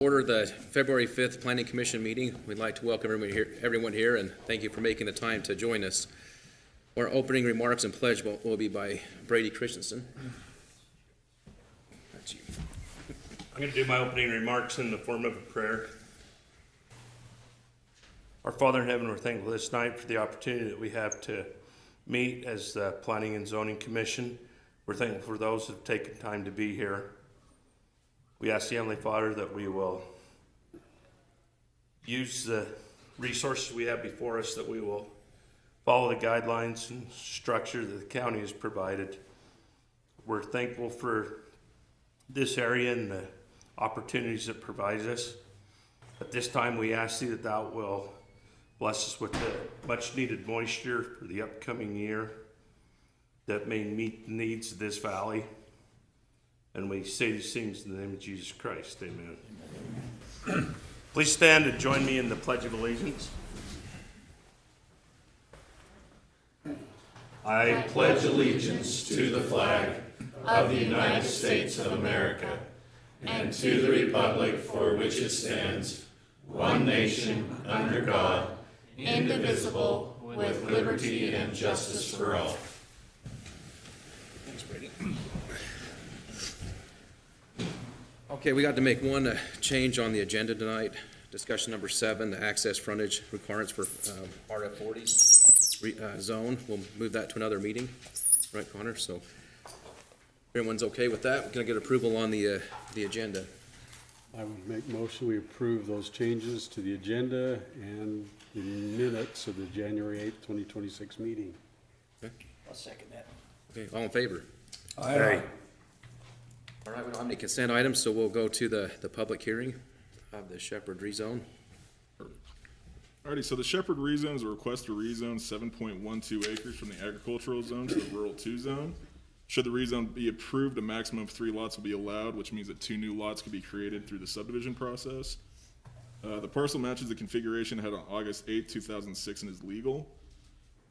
Order the February 5th Planning Commission meeting. We'd like to welcome everyone here, and thank you for making the time to join us. Our opening remarks and pledge will be by Brady Christensen. That's you. I'm going to do my opening remarks in the form of a prayer. Our Father in heaven, we're thankful this night for the opportunity that we have to meet as the Planning and Zoning Commission. We're thankful for those that have taken time to be here. We ask the Heavenly Father that we will use the resources we have before us, that we will follow the guidelines and structure that the county has provided. We're thankful for this area and the opportunities it provides us. At this time, we ask thee that thou will bless us with the much needed moisture for the upcoming year that may meet the needs of this valley. And we say these things in the name of Jesus Christ. Amen. Please stand and join me in the Pledge of Allegiance. I pledge allegiance to the flag of the United States of America and to the republic for which it stands, one nation, under God, indivisible, with liberty and justice for all. Thanks, Brady. Okay, we got to make one change on the agenda tonight. Discussion number 7, the access frontage requirements for RF40 zone. We'll move that to another meeting. Right, Connor? So everyone's okay with that? We're going to get approval on the agenda. I would make motion we approve those changes to the agenda and the minutes of the January 8th, 2026 meeting. Okay. I'll second that. Okay, all in favor? Aye. All right, we don't have any consent items, so we'll go to the public hearing of the Shepherd rezone. Alrighty, so the Shepherd rezone is a request to rezone 7.12 acres from the agricultural zone to the rural 2 zone. Should the rezone be approved, a maximum of 3 lots will be allowed, which means that 2 new lots could be created through the subdivision process. The parcel matches the configuration had on August 8, 2006 and is legal.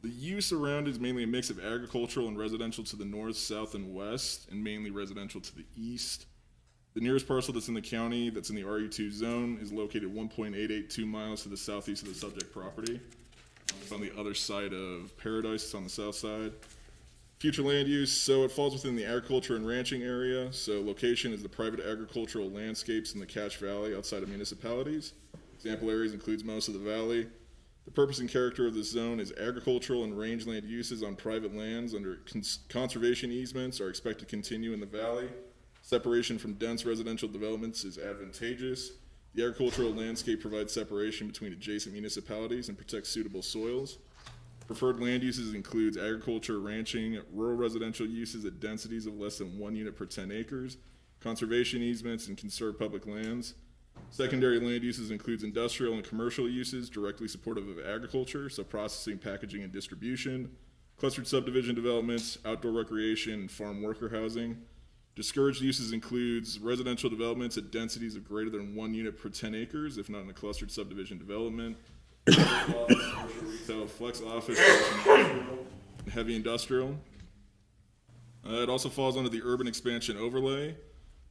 The use around is mainly a mix of agricultural and residential to the north, south, and west, and mainly residential to the east. The nearest parcel that's in the county, that's in the RU2 zone, is located 1.882 miles to the southeast of the subject property. It's on the other side of Paradise, it's on the south side. Future land use, so it falls within the agriculture and ranching area. So location is the private agricultural landscapes in the Cache Valley outside of municipalities. Example areas includes most of the valley. The purpose and character of this zone is agricultural and rangeland uses on private lands under conservation easements are expected to continue in the valley. Separation from dense residential developments is advantageous. The agricultural landscape provides separation between adjacent municipalities and protects suitable soils. Preferred land uses includes agriculture, ranching, rural residential uses at densities of less than 1 unit per 10 acres, conservation easements, and conserved public lands. Secondary land uses includes industrial and commercial uses directly supportive of agriculture, so processing, packaging, and distribution, clustered subdivision developments, outdoor recreation, and farm worker housing. Discouraged uses includes residential developments at densities of greater than 1 unit per 10 acres, if not in a clustered subdivision development. Commercial, retail, flex office, and heavy industrial. It also falls under the urban expansion overlay.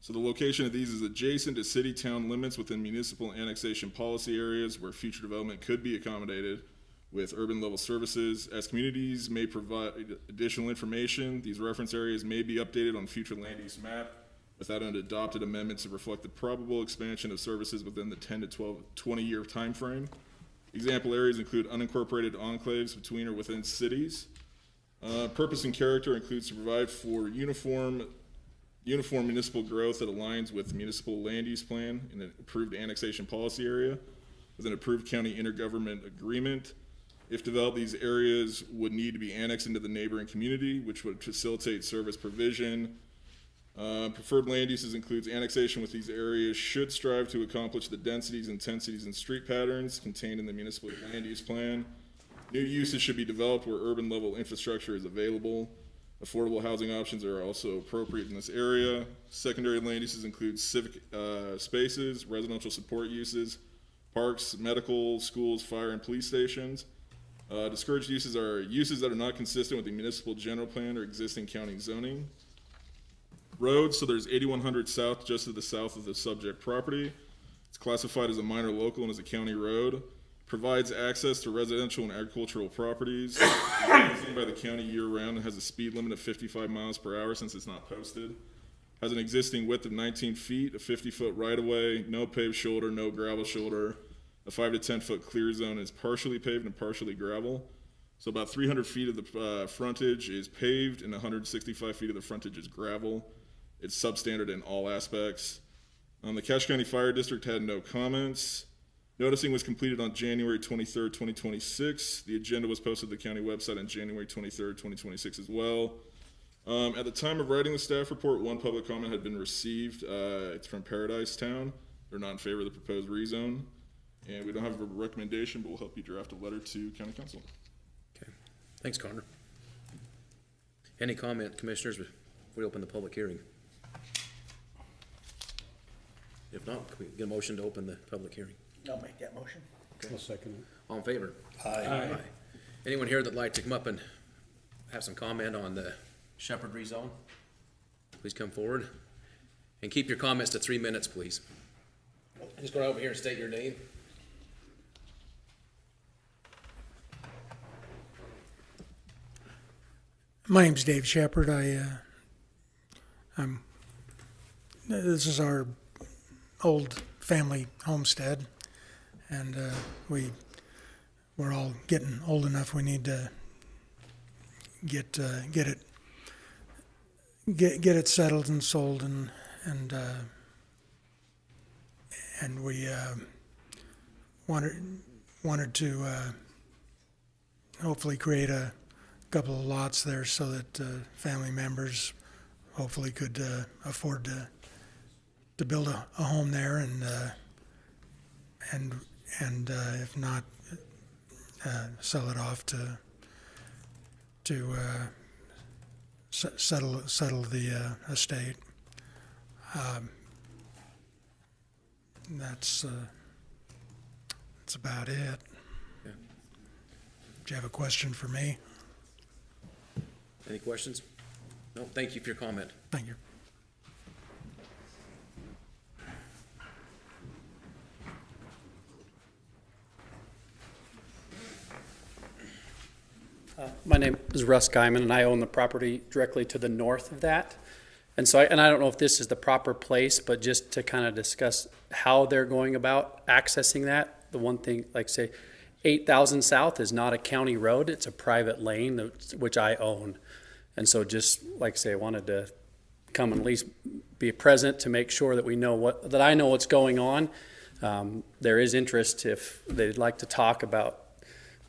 So the location of these is adjacent to city-town limits within municipal annexation policy areas where future development could be accommodated with urban-level services. As communities may provide additional information, these reference areas may be updated on future land use map without an adopted amendment to reflect the probable expansion of services within the 10 to 20-year time frame. Example areas include unincorporated enclaves between or within cities. Purpose and character includes to provide for uniform municipal growth that aligns with the municipal land use plan in an approved annexation policy area with an approved county intergovernment agreement. If developed, these areas would need to be annexed into the neighboring community, which would facilitate service provision. Preferred land uses includes annexation with these areas should strive to accomplish the densities, intensities, and street patterns contained in the municipal land use plan. New uses should be developed where urban level infrastructure is available. Affordable housing options are also appropriate in this area. Secondary land uses include civic spaces, residential support uses, parks, medical, schools, fire, and police stations. Discouraged uses are uses that are not consistent with the municipal general plan or existing county zoning. Roads, so there's 8100 South just to the south of the subject property. It's classified as a minor local and is a county road. Provides access to residential and agricultural properties. It's maintained by the county year-round and has a speed limit of 55 miles per hour since it's not posted. Has an existing width of 19 feet, a 50-foot right-of-way, no paved shoulder, no gravel shoulder, a 5 to 10-foot clear zone. Is partially paved and partially gravel. So about 300 feet of the frontage is paved and 165 feet of the frontage is gravel. It's substandard in all aspects. The Cache County Fire District had no comments. Noticing was completed on January 23rd, 2026. The agenda was posted to the county website on January 23rd, 2026 as well. At the time of writing the staff report, one public comment had been received. It's from Paradise Town. They're not in favor of the proposed rezone. And we don't have a recommendation, but we'll help you draft a letter to county council. Okay, thanks, Connor. Any comment, commissioners, before we open the public hearing? If not, can we get a motion to open the public hearing? I'll make that motion. I'll second it. All in favor? Aye. Anyone here that'd like to come up and have some comment on the Shepherd rezone? Please come forward. And keep your comments to 3 minutes, please. Just go over here and state your name. My name's Dave Shepard. This is our old family homestead, and we're all getting old enough. We need to get it settled and sold, and we wanted to hopefully create a couple of lots there so that family members hopefully could afford to build a home there, and if not, sell it off to settle the estate. That's about it. Yeah. Do you have a question for me? Any questions? No, thank you for your comment. Thank you. My name is Russ Guyman, and I own the property directly to the north of that. And so, I don't know if this is the proper place, but just to kind of discuss how they're going about accessing that. The one thing, like say, 8,000 South is not a county road; it's a private lane, which I own. And so, just like say, I wanted to come and at least be present to make sure that we know that I know what's going on. There is interest if they'd like to talk about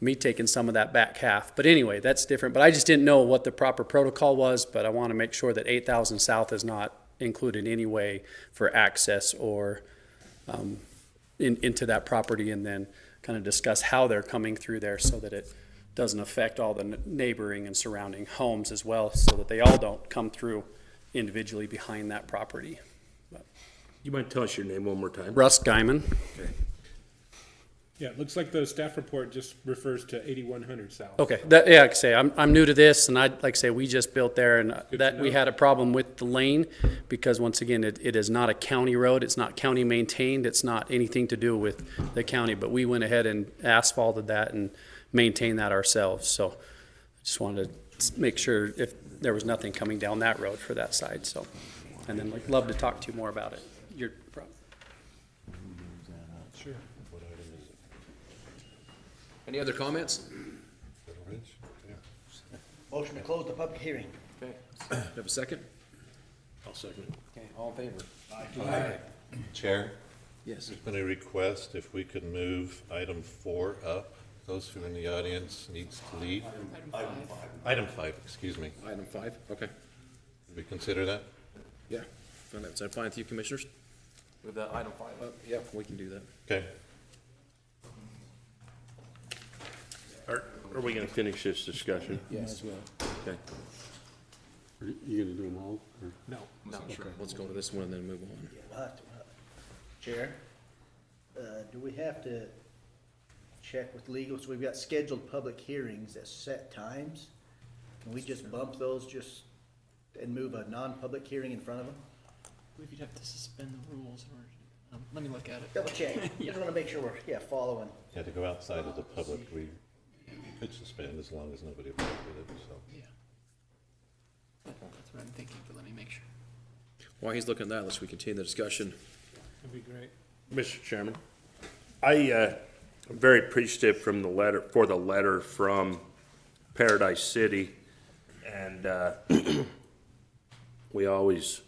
me taking some of that back half. But anyway, that's different. But I just didn't know what the proper protocol was, but I want to make sure that 8,000 South is not included in any way for access or into that property, and then kind of discuss how they're coming through there so that it doesn't affect all the neighboring and surrounding homes as well, so that they all don't come through individually behind that property. You might tell us your name one more time? Russ Guyman. Yeah, it looks like the staff report just refers to 8100 South. Okay, yeah, like I say, I'm new to this, and like I say, we just built there, and that we had a problem with the lane, because once again, it is not a county road, it's not county maintained, it's not anything to do with the county, but we went ahead and asphalted that and maintained that ourselves, so I just wanted to make sure if there was nothing coming down that road for that side, so, and then like, love to talk to you more about it. Sure. Any other comments? Motion to close the public hearing. Okay. Do you have a second? I'll second. Okay, all in favor? Aye. Chair, Yes. there's been a request if we could move item 4 up. Those who are in the audience needs to leave. Item 5, excuse me. Item 5, okay. Did we consider that? Yeah, is that fine with you, commissioners? With item 5 up? Yeah, we can do that. Okay. Are we gonna finish this discussion? Yes. Okay. Are you gonna do them all? Or? No. No, let's go to this one and then move on. We'll have to, Chair, do we have to check with legal? So we've got scheduled public hearings at set times. Can we just bump those and move a non-public hearing in front of them? We'd have to suspend the rules in order to Let me look at it. Double check. Just wanna make sure we're, yeah, following. Yeah, to go outside of the public, we could suspend as long as nobody objected it, so. Yeah. That's what I'm thinking, but let me make sure. While he's looking at that, let's continue the discussion. That'd be great. Mr. Chairman, I'm very appreciative for the letter from Paradise City. And, we always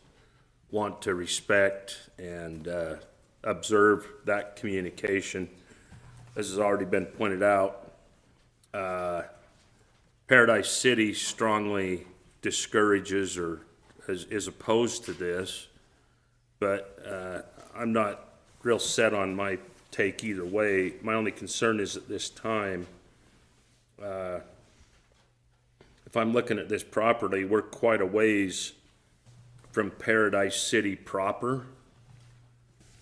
want to respect and, observe that communication. As has already been pointed out, Paradise City strongly discourages or is opposed to this, but I'm not real set on my take either way. My only concern is at this time, if I'm looking at this property, we're quite a ways from Paradise City proper.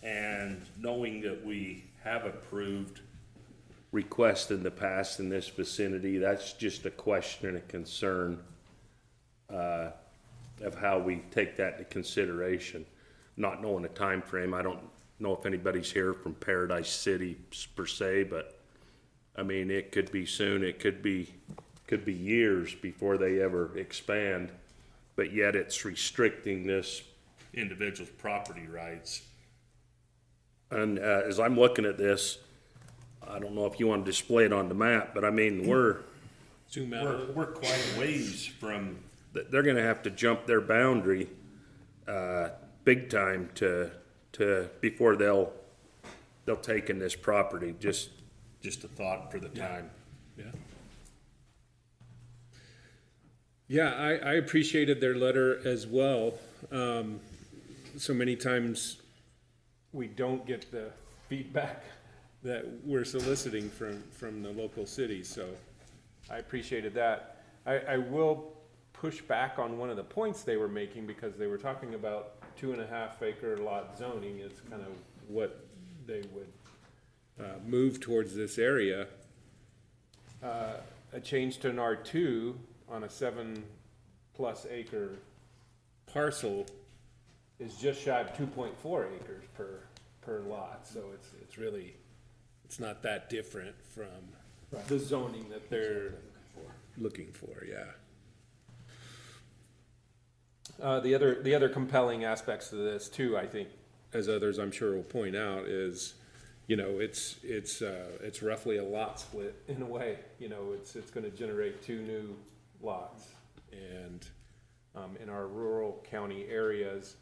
And knowing that we have approved requests in the past in this vicinity, that's just a question and a concern of how we take that into consideration. Not knowing a time frame, I don't know if anybody's here from Paradise City per se, but I mean, it could be soon, it could be years before they ever expand, but yet it's restricting this individual's property rights. And as I'm looking at this, I don't know if you want to display it on the map, but I mean, we're quite a ways from, they're gonna have to jump their boundary, big time to, before they'll take in this property, just a thought for the time. Yeah. Yeah, I appreciated their letter as well. So many times we don't get the feedback that we're soliciting from the local cities, so I appreciated that. I will push back on one of the points they were making, because they were talking about 2.5 acre lot zoning is kind of what they would move towards this area. A change to an R2 on a 7+ acre parcel is just shy of 2.4 acres per lot, so it's really, it's not that different from the zoning that they're looking for, yeah. The other compelling aspects of this too, I think, as others I'm sure will point out, is, you know, it's roughly a lot split in a way. You know, it's going to generate 2 new lots, and in our rural county areas,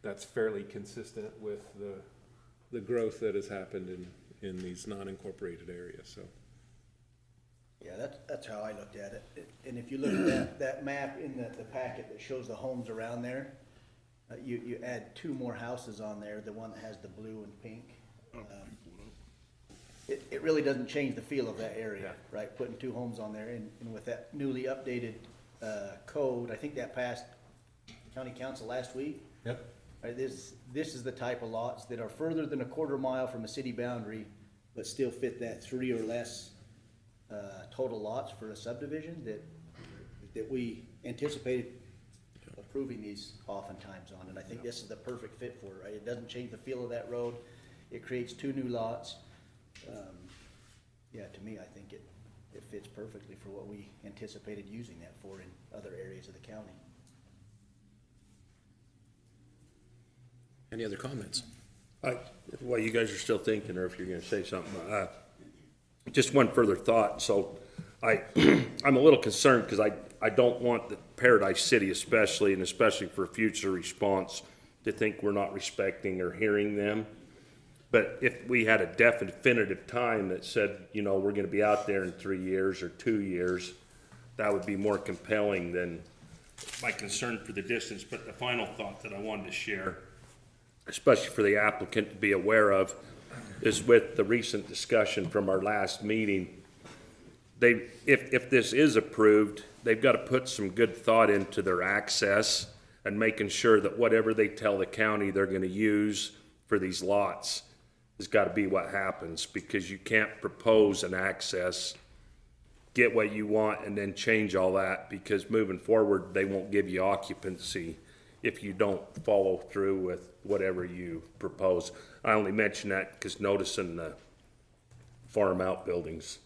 that's fairly consistent with the growth that has happened in these non-incorporated areas. So. Yeah, that's how I looked at it. And if you look at that map in the packet that shows the homes around there, you add 2 more houses on there, the one that has the blue and pink. It really doesn't change the feel of that area, right? Putting 2 homes on there, and with that newly updated code, I think that passed county council last week. Yep. Right, this is the type of lots that are further than a 1/4 mile from a city boundary, but still fit that 3 or less total lots for a subdivision that we anticipated approving these oftentimes on, and I think this is the perfect fit for it, right? It doesn't change the feel of that road. It creates 2 new lots. Yeah, to me, I think it fits perfectly for what we anticipated using that for in other areas of the county. Any other comments? While you guys are still thinking, or if you're gonna say something, just one further thought. So I'm a little concerned, because I don't want the Paradise City especially, and especially for future response, to think we're not respecting or hearing them. But if we had a definitive time that said, you know, we're gonna be out there in 3 years or 2 years, that would be more compelling than my concern for the distance. But the final thought that I wanted to share, especially for the applicant to be aware of, is with the recent discussion from our last meeting. If this is approved, they've got to put some good thought into their access and making sure that whatever they tell the county they're going to use for these lots has got to be what happens, because you can't propose an access, get what you want, and then change all that, because moving forward, they won't give you occupancy if you don't follow through with whatever you propose. I only mention that because noticing the farm outbuildings.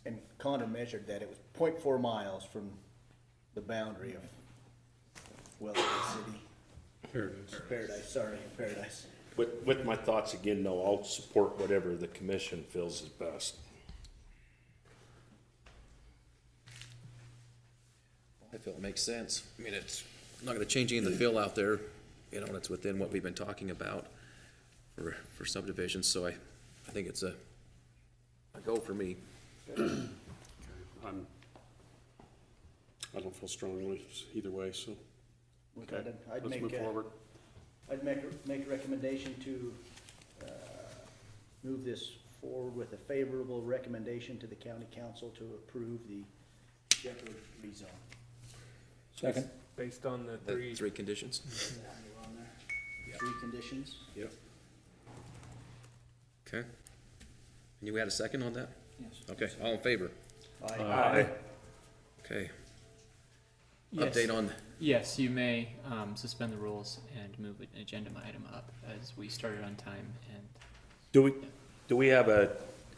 And Connor measured that, it was 0.4 miles from the boundary of Wellington City. Paradise. With my thoughts again, though, I'll support whatever the commission feels is best. I feel it makes sense. I mean, it's not gonna change any of the fill out there, you know, and it's within what we've been talking about for subdivisions, so I think it's a go for me. I don't feel strongly either way, so. Okay, I'd Let's move forward. I'd make a recommendation to move this forward with a favorable recommendation to the county council to approve the Shepherd rezone. Second. Based on the The three conditions? Three conditions? Yep. Okay. And you had a second on that? Yes. Okay, all in favor? Aye. Okay. Yes. Update on, Yes, you may suspend the rules and move an agenda item up as we started on time and Do we have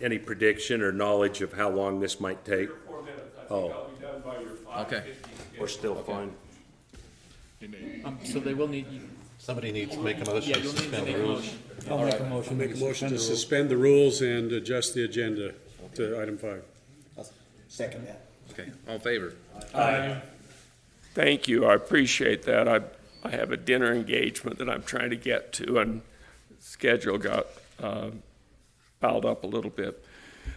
any prediction or knowledge of how long this might take? 4 minutes. I think Oh. I'll be done by your 5:50. Okay. We're still fine. so they will need you. Somebody needs to make a motion Yeah, to you'll need to suspend make the a rules. motion. I'll make a motion to suspend the rules and adjust the agenda to item 5. I'll second that. okay, all in favor? Thank you, I appreciate that. I have a dinner engagement that I'm trying to get to, and schedule got piled up a little bit.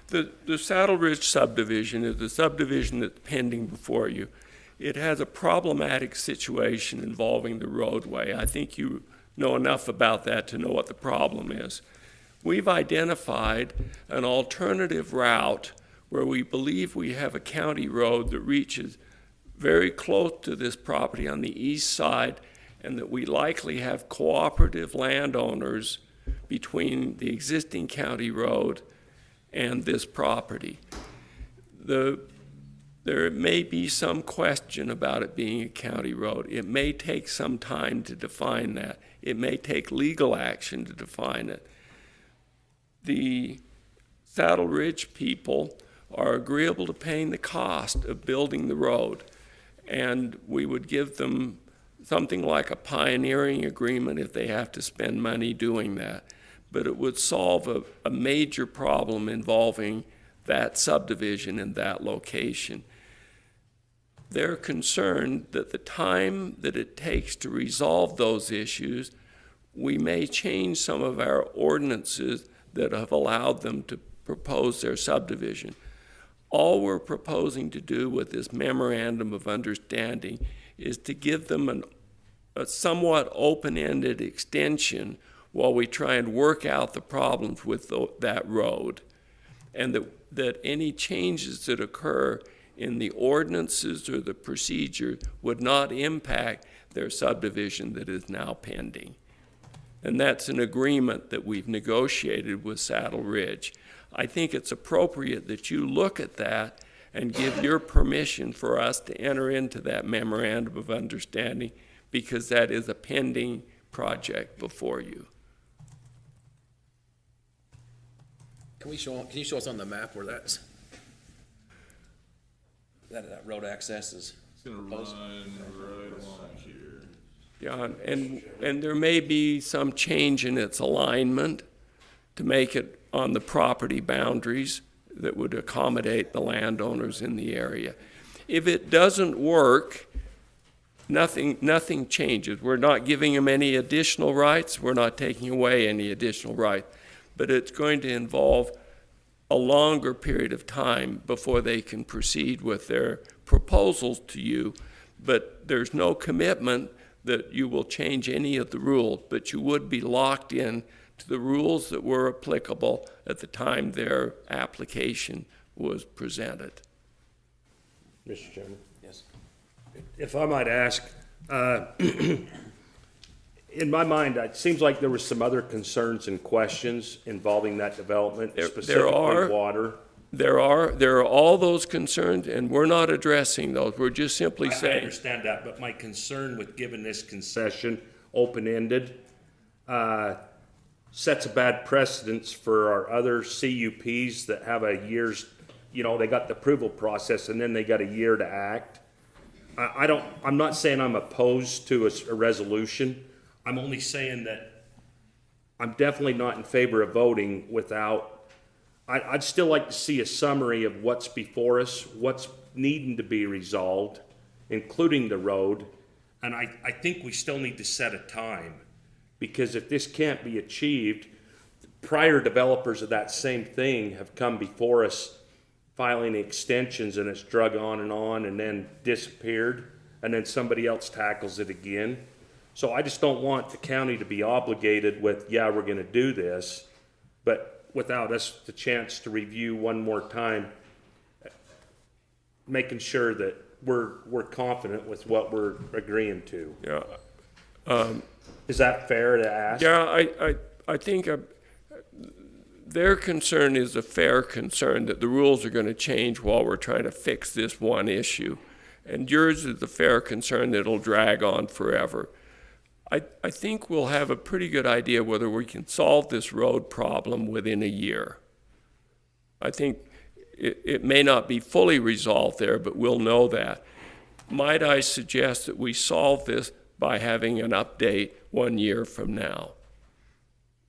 The Saddle Ridge subdivision is the subdivision that's pending before you. It has a problematic situation involving the roadway. I think you know enough about that to know what the problem is. We've identified an alternative route where we believe we have a county road that reaches very close to this property on the east side, and that we likely have cooperative landowners between the existing county road and this property. There may be some question about it being a county road. It may take some time to define that. It may take legal action to define it. The Saddle Ridge people are agreeable to paying the cost of building the road, and we would give them something like a pioneering agreement if they have to spend money doing that. But it would solve a major problem involving that subdivision and that location. They're concerned that the time that it takes to resolve those issues, we may change some of our ordinances that have allowed them to propose their subdivision. All we're proposing to do with this memorandum of understanding is to give them a somewhat open-ended extension while we try and work out the problems with that road, and that any changes that occur in the ordinances or the procedure would not impact their subdivision that is now pending. And that's an agreement that we've negotiated with Saddle Ridge. I think it's appropriate that you look at that and give your permission for us to enter into that memorandum of understanding, because that is a pending project before you. Can you show us on the map where that road access is It's gonna proposed? run right along here. Yeah, and there may be some change in its alignment to make it on the property boundaries that would accommodate the landowners in the area. If it doesn't work, nothing changes. We're not giving them any additional rights. We're not taking away any additional right. But it's going to involve a longer period of time before they can proceed with their proposals to you. But there's no commitment that you will change any of the rules, but you would be locked in to the rules that were applicable at the time their application was presented. Mr. Chairman? Yes. If I might ask, in my mind, it seems like there were some other concerns and questions involving that development, There specifically are. water. there are all those concerns, and we're not addressing those. We're just simply I saying, understand that, but my concern with giving this concession open-ended, sets a bad precedence for our other CUPs that have a year's, they got the approval process and then they got a year to act. I'm not saying I'm opposed to a resolution. I'm only saying that I'm definitely not in favor of voting without, I'd still like to see a summary of what's before us, what's needing to be resolved, including the road. And I think we still need to set a time, because if this can't be achieved, prior developers of that same thing have come before us filing extensions, and it's drug on and then disappeared, and then somebody else tackles it again. So I just don't want the county to be obligated with, yeah, we're gonna do this, but without us the chance to review one more time, making sure that we're confident with what we're agreeing to. yeah. Is that fair to ask? Yeah, I think their concern is a fair concern, that the rules are going to change while we're trying to fix this one issue. And yours is the fair concern that it'll drag on forever. I think we'll have a pretty good idea whether we can solve this road problem within a year. I think it may not be fully resolved there, but we'll know that. Might I suggest that we solve this by having an update 1 year from now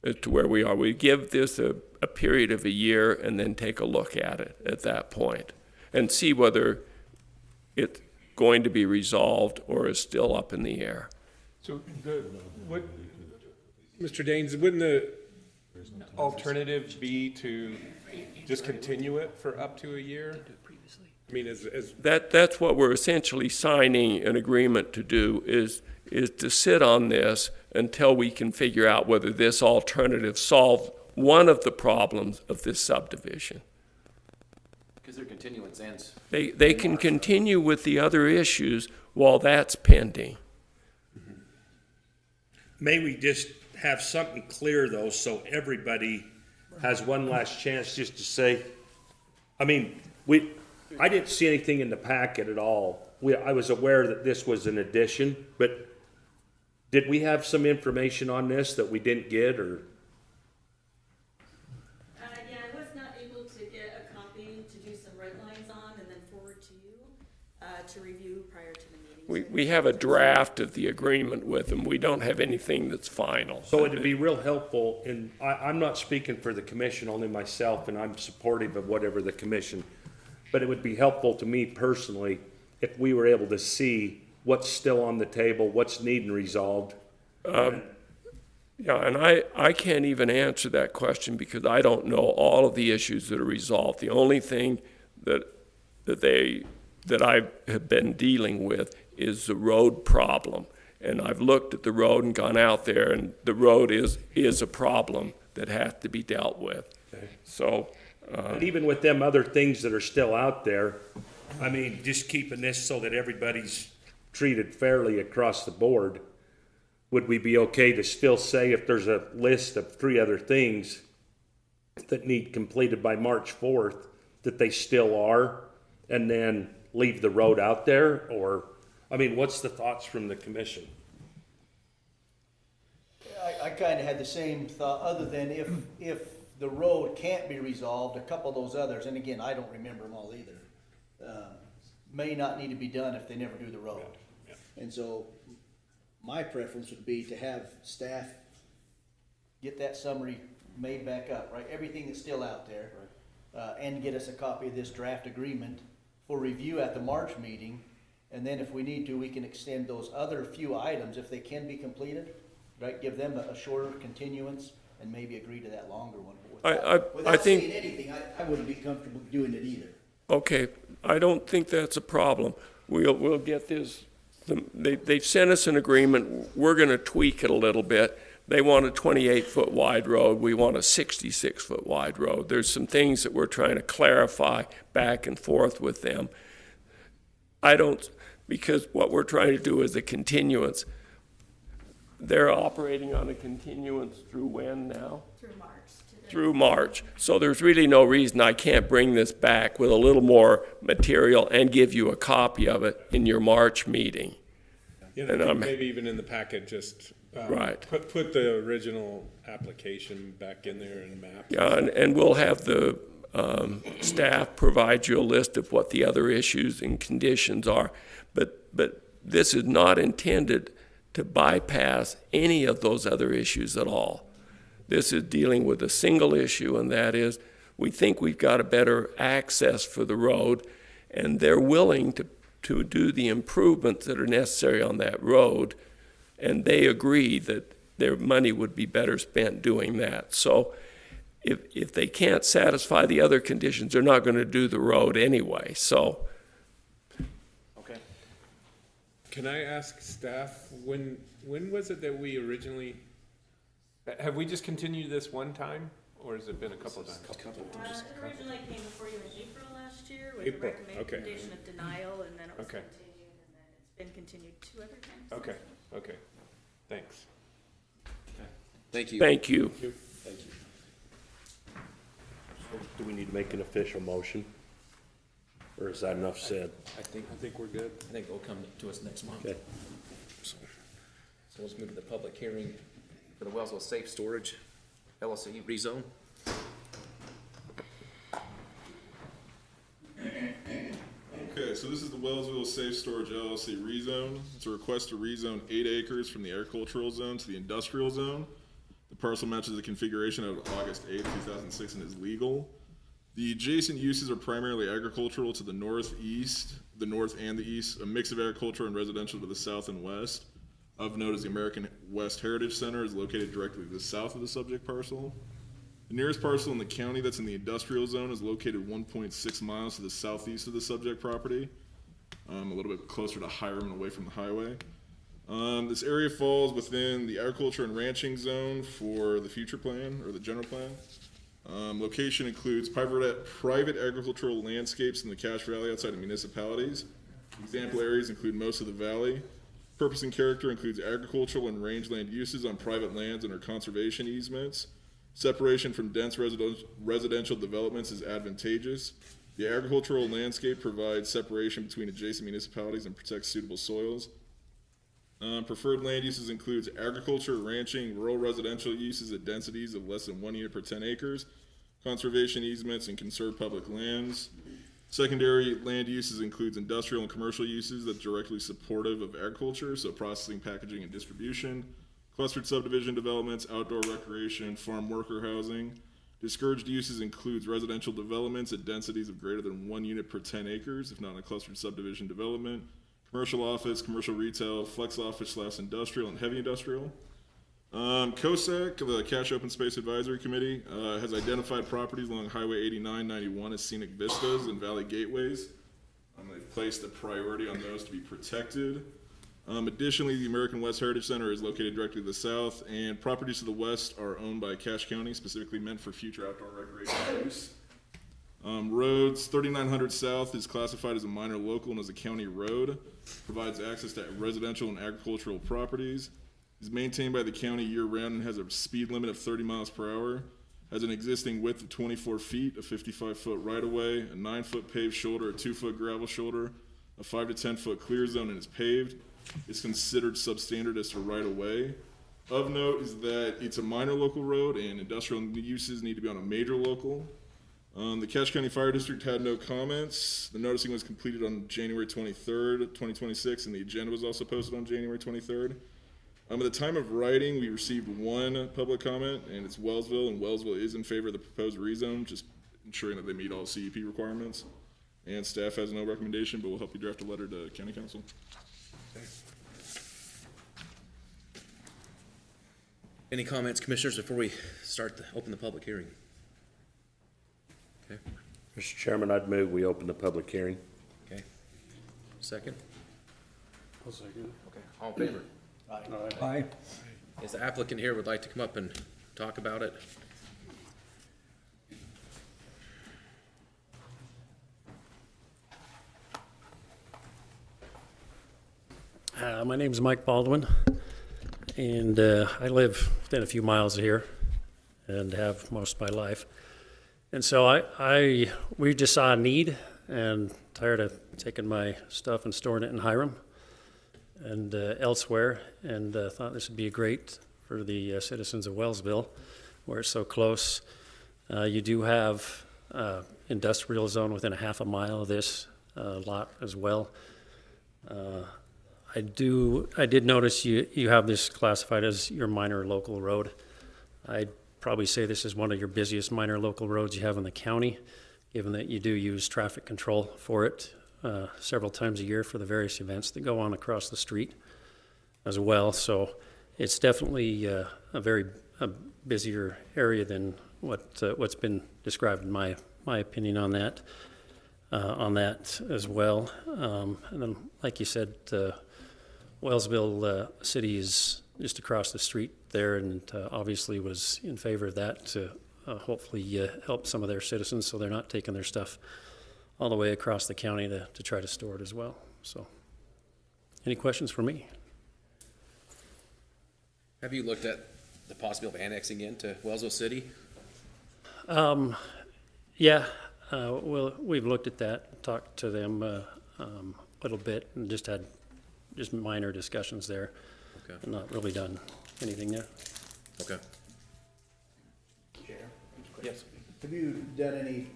as to where we are? We give this a period of a year and then take a look at it at that point and see whether it's going to be resolved or is still up in the air. So Mr. Daines, wouldn't the alternative be to just continue it for up to a year? I mean, That's what we're essentially signing an agreement to do, is to sit on this until we can figure out whether this alternative solves one of the problems of this subdivision. Because their continuance ends. They can continue with the other issues while that's pending. May we just have something clear though, so everybody has one last chance just to say, I mean, I didn't see anything in the packet at all. I was aware that this was an addition, but did we have some information on this that we didn't get, or? Yeah, I was not able to get a copy to do some red lines on and then forward to you to review prior to the meeting. We have a draft of the agreement with them. We don't have anything that's final. So it'd be real helpful, and I'm not speaking for the commission, only myself, and I'm supportive of whatever the commission, but it would be helpful to me personally if we were able to see what's still on the table, what's needing resolved. Yeah, and I can't even answer that question because I don't know all of the issues that are resolved. The only thing that I have been dealing with is the road problem. And I've looked at the road and gone out there, and the road is a problem that has to be dealt with. Okay. So, and even with them other things that are still out there, I mean, just keeping this so that everybody's treated fairly across the board, would we be okay to still say if there's a list of 3 other things that need completed by March 4th, that they still are, and then leave the road out there? Or, I mean, what's the thoughts from the commission? I kind of had the same thought, other than if the road can't be resolved, a couple of those others, and again, I don't remember them all either, may not need to be done if they never do the road. Yeah. And so my preference would be to have staff get that summary made back up, right? Everything that's still out there, and get us a copy of this draft agreement for review at the March meeting. And then if we need to, we can extend those other few items, if they can be completed, right? Give them a shorter continuance and maybe agree to that longer one. I think, saying anything, I wouldn't be comfortable doing it either. okay, I don't think that's a problem. We'll get this. They've sent us an agreement. We're going to tweak it a little bit. They want a 28-foot wide road. We want a 66-foot wide road. There's some things that we're trying to clarify back and forth with them. Because what we're trying to do is a continuance. they're operating on a continuance through when now? Through March. Through March. So there's really no reason I can't bring this back with a little more material and give you a copy of it in your March meeting. You And know, I'm- maybe even in the packet, just Right. put the original application back in there and map. Yeah, and we'll have the staff provide you a list of what the other issues and conditions are. But this is not intended to bypass any of those other issues at all. This is dealing with a single issue, and that is we think we've got a better access for the road, and they're willing to do the improvements that are necessary on that road, and they agree that their money would be better spent doing that. So if they can't satisfy the other conditions, they're not going to do the road anyway. So Okay. Can I ask staff, when was it that we originally, have we just continued this one time, or has it been a couple of times? It originally came before you in April last year with a April, okay. recommendation of denial, and then it was Okay. continued, and then it's been continued 2 other times. Okay, okay, thanks. Thank you. thank you. Thank you. Do we need to make an official motion? Or is that enough said? I think we're good. I think they'll come to us next month. Okay. So let's move to the public hearing for the Wellsville Safe Storage LLC rezone. Okay, so this is the Wellsville Safe Storage LLC rezone. It's a request to rezone 8 acres from the agricultural zone to the industrial zone. The parcel matches the configuration of August 8th, 2006 and is legal. The adjacent uses are primarily agricultural to the northeast, the north and the east, a mix of agriculture and residential to the south and west. Of note is the American West Heritage Center is located directly to the south of the subject parcel. The nearest parcel in the county that's in the industrial zone is located 1.6 miles to the southeast of the subject property, a little bit closer to Hiram and away from the highway. This area falls within the agriculture and ranching zone for the future plan or the general plan. Location includes private agricultural landscapes in the Cache Valley outside of municipalities. Example areas include most of the valley. Purpose and character includes agricultural and rangeland uses on private lands and/or conservation easements. Separation from dense residential developments is advantageous. The agricultural landscape provides separation between adjacent municipalities and protects suitable soils. Preferred land uses includes agriculture, ranching, rural residential uses at densities of less than 1 unit per 10 acres, conservation easements, and conserved public lands. Secondary land uses includes industrial and commercial uses that are directly supportive of agriculture, so processing, packaging, and distribution. Clustered subdivision developments, outdoor recreation, farm worker housing. Discouraged uses includes residential developments at densities of greater than 1 unit per 10 acres, if not in a clustered subdivision development. Commercial office, commercial retail, flex office / industrial, and heavy industrial. COSAC, the Cache Open Space Advisory Committee, has identified properties along Highway 89-91 as scenic vistas and valley gateways. They've placed a priority on those to be protected. Additionally, the American West Heritage Center is located directly to the south, and properties to the west are owned by Cache County, specifically meant for future outdoor recreation use. Roads, 3900 South is classified as a minor local and as a county road, provides access to residential and agricultural properties, is maintained by the county year-round and has a speed limit of 30 miles per hour, has an existing width of 24 feet, a 55-foot right-of-way, a 9-foot paved shoulder, a 2-foot gravel shoulder, a 5 to 10-foot clear zone, and is paved. It's considered substandard as to right-of-way. Of note is that it's a minor local road and industrial uses need to be on a major local. The Cache County Fire District had no comments. The noticing was completed on January 23rd, 2026, and the agenda was also posted on January 23rd. At the time of writing, we received 1 public comment, and it's Wellsville, and Wellsville is in favor of the proposed rezone, just ensuring that they meet all CEP requirements. And staff has no recommendation, but we'll help you draft a letter to County Council. Any comments, commissioners, before we open the public hearing? Okay. Mr. Chairman, I'd move we open the public hearing. Okay. Second? I'll second. Okay. All in favor? Aye. Is the applicant here would like to come up and talk about it? My name's Mike Baldwin, and I live within a few miles of here and have most of my life. And so we just saw a need and tired of taking my stuff and storing it in Hiram and elsewhere, and thought this would be great for the citizens of Wellsville, where it's so close. You do have industrial zone within a half a mile of this lot as well. I did notice you have this classified as your minor local road. I'd probably say this is one of your busiest minor local roads you have in the county, given that you do use traffic control for it several times a year for the various events that go on across the street as well. So it's definitely a busier area than what's been described in my opinion on that as well. And then, like you said, Wellsville City is just across the street there, and obviously was in favor of that to hopefully help some of their citizens so they're not taking their stuff all the way across the county to try to store it as well. So, any questions for me? Have you looked at the possibility of annexing into Wellsville City? Yeah, we've looked at that, talked to them a little bit, and just had minor discussions there. Okay. And not really done anything there. Okay. Chair? Yes. Have you done any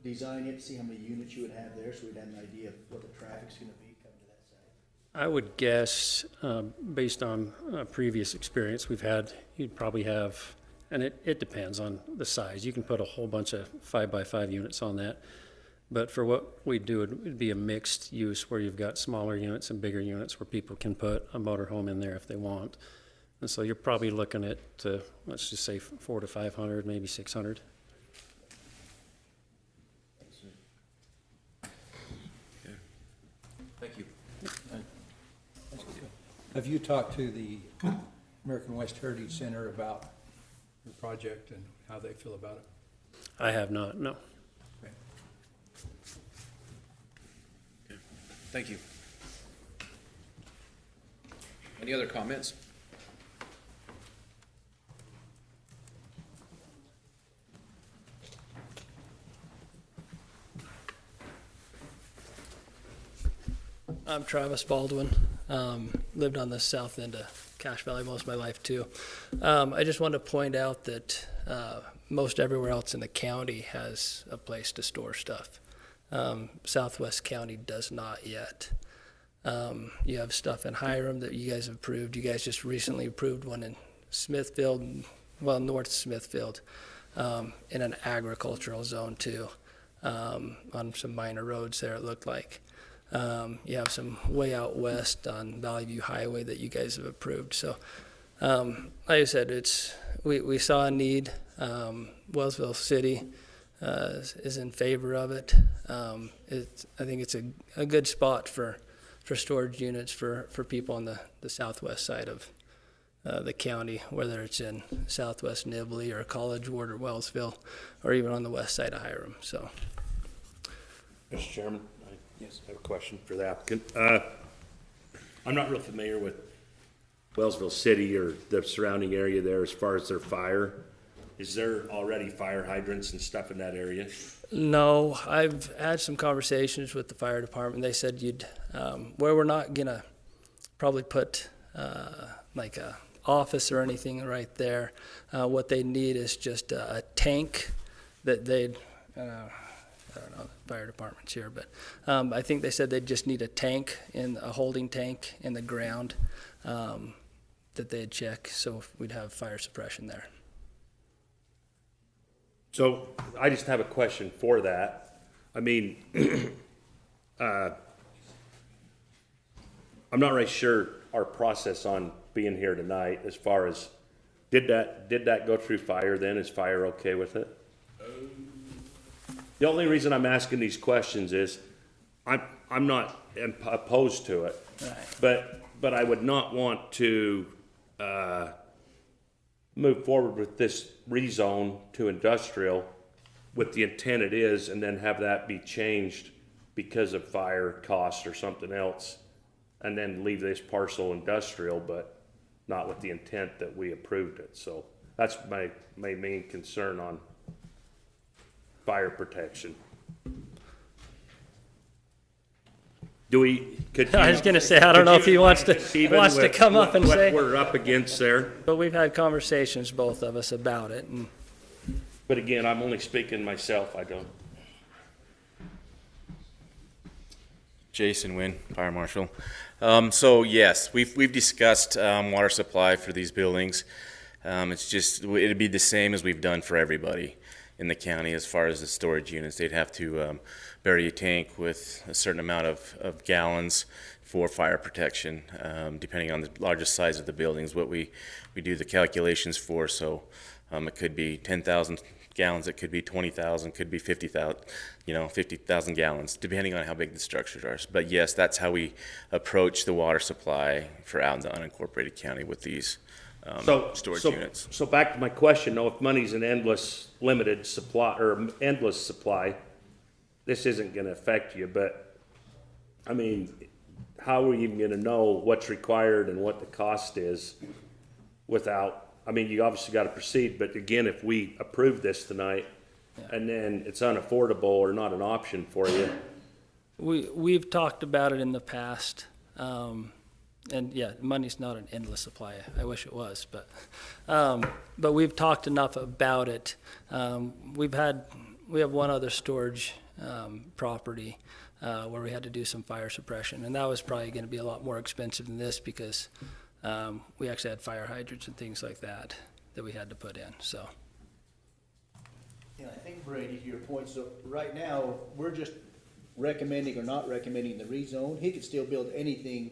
design yet to see how many units you would have there, so we'd have an idea of what the traffic's gonna be coming to that site? I would guess, based on previous experience we've had, you'd probably have, and it depends on the size. You can put a whole bunch of 5x5 units on that. But for what we do, it would be a mixed use where you've got smaller units and bigger units where people can put a motorhome in there if they want. And so you're probably looking at, let's just say 400 to 500, maybe 600. Okay. Thank you. Have you talked to the American West Heritage Center about the project and how they feel about it? I have not, no. Okay. Thank you. Any other comments? I'm Travis Baldwin. Lived on the south end of Cache Valley most of my life too. I just want to point out that most everywhere else in the county has a place to store stuff. Southwest County does not yet. You have stuff in Hiram that you guys have approved. You guys just recently approved one in Smithfield, well, North Smithfield, in an agricultural zone too, on some minor roads there, it looked like. You have some way out west on Valley View Highway that you guys have approved. So, like I said, we saw a need. Wellsville City is in favor of it. I think it's a good spot for storage units for people on the southwest side of the county, whether it's in southwest Nibley or College Ward or Wellsville, or even on the west side of Hiram. So, Mr. Chairman, Yes. I have a question for the applicant. I'm not real familiar with Wellsville City or the surrounding area there as far as their fire. Is there already fire hydrants and stuff in that area? no, I've had some conversations with the fire department. They said where we're not gonna probably put like a office or anything right there. What they need is just a tank that they'd, I don't know, the fire department's here, but I think they said they'd just need a holding tank in the ground that they'd check, so we'd have fire suppression there. So I just have a question for that. I mean, I'm not really sure our process on being here tonight as far as, did that go through fire then? Is fire okay with it? The only reason I'm asking these questions is I'm not opposed to it, Right. but I would not want to move forward with this rezone to industrial with the intent it is, and then have that be changed because of fire costs or something else, and then leave this parcel industrial. But not with the intent that we approved it. So that's my main concern on fire protection. Do we, could you? I was gonna say, I don't know if he wants to, even wants to with come up and what say, we're up against there, but we've had conversations, both of us, about it, and but again, I'm only speaking myself, I don't. Jason Wynn, Fire Marshal. So yes, we've discussed water supply for these buildings. It's just, it'd be the same as we've done for everybody in the county as far as the storage units. They'd have to bury a tank with a certain amount of gallons for fire protection, depending on the largest size of the buildings, what we do the calculations for. So it could be 10,000 gallons, it could be 20,000, could be 50,000, 50,000 gallons, depending on how big the structures are. But yes, that's how we approach the water supply for out in the unincorporated county with these storage units. So back to my question, though, if money's an endless limited supply or endless supply, this isn't going to affect you. But I mean, how are you even going to know what's required and what the cost is without? I mean, you obviously got to proceed. But again, if we approve this tonight, and then it's unaffordable or not an option for you, we've talked about it in the past. And yeah, money's not an endless supply. I wish it was, but we've talked enough about it. We have one other storage property where we had to do some fire suppression, and that was probably going to be a lot more expensive than this because we actually had fire hydrants and things like that we had to put in. So. Yeah, I think, Brady, to your point, so right now, we're just recommending or not recommending the rezone. He could still build anything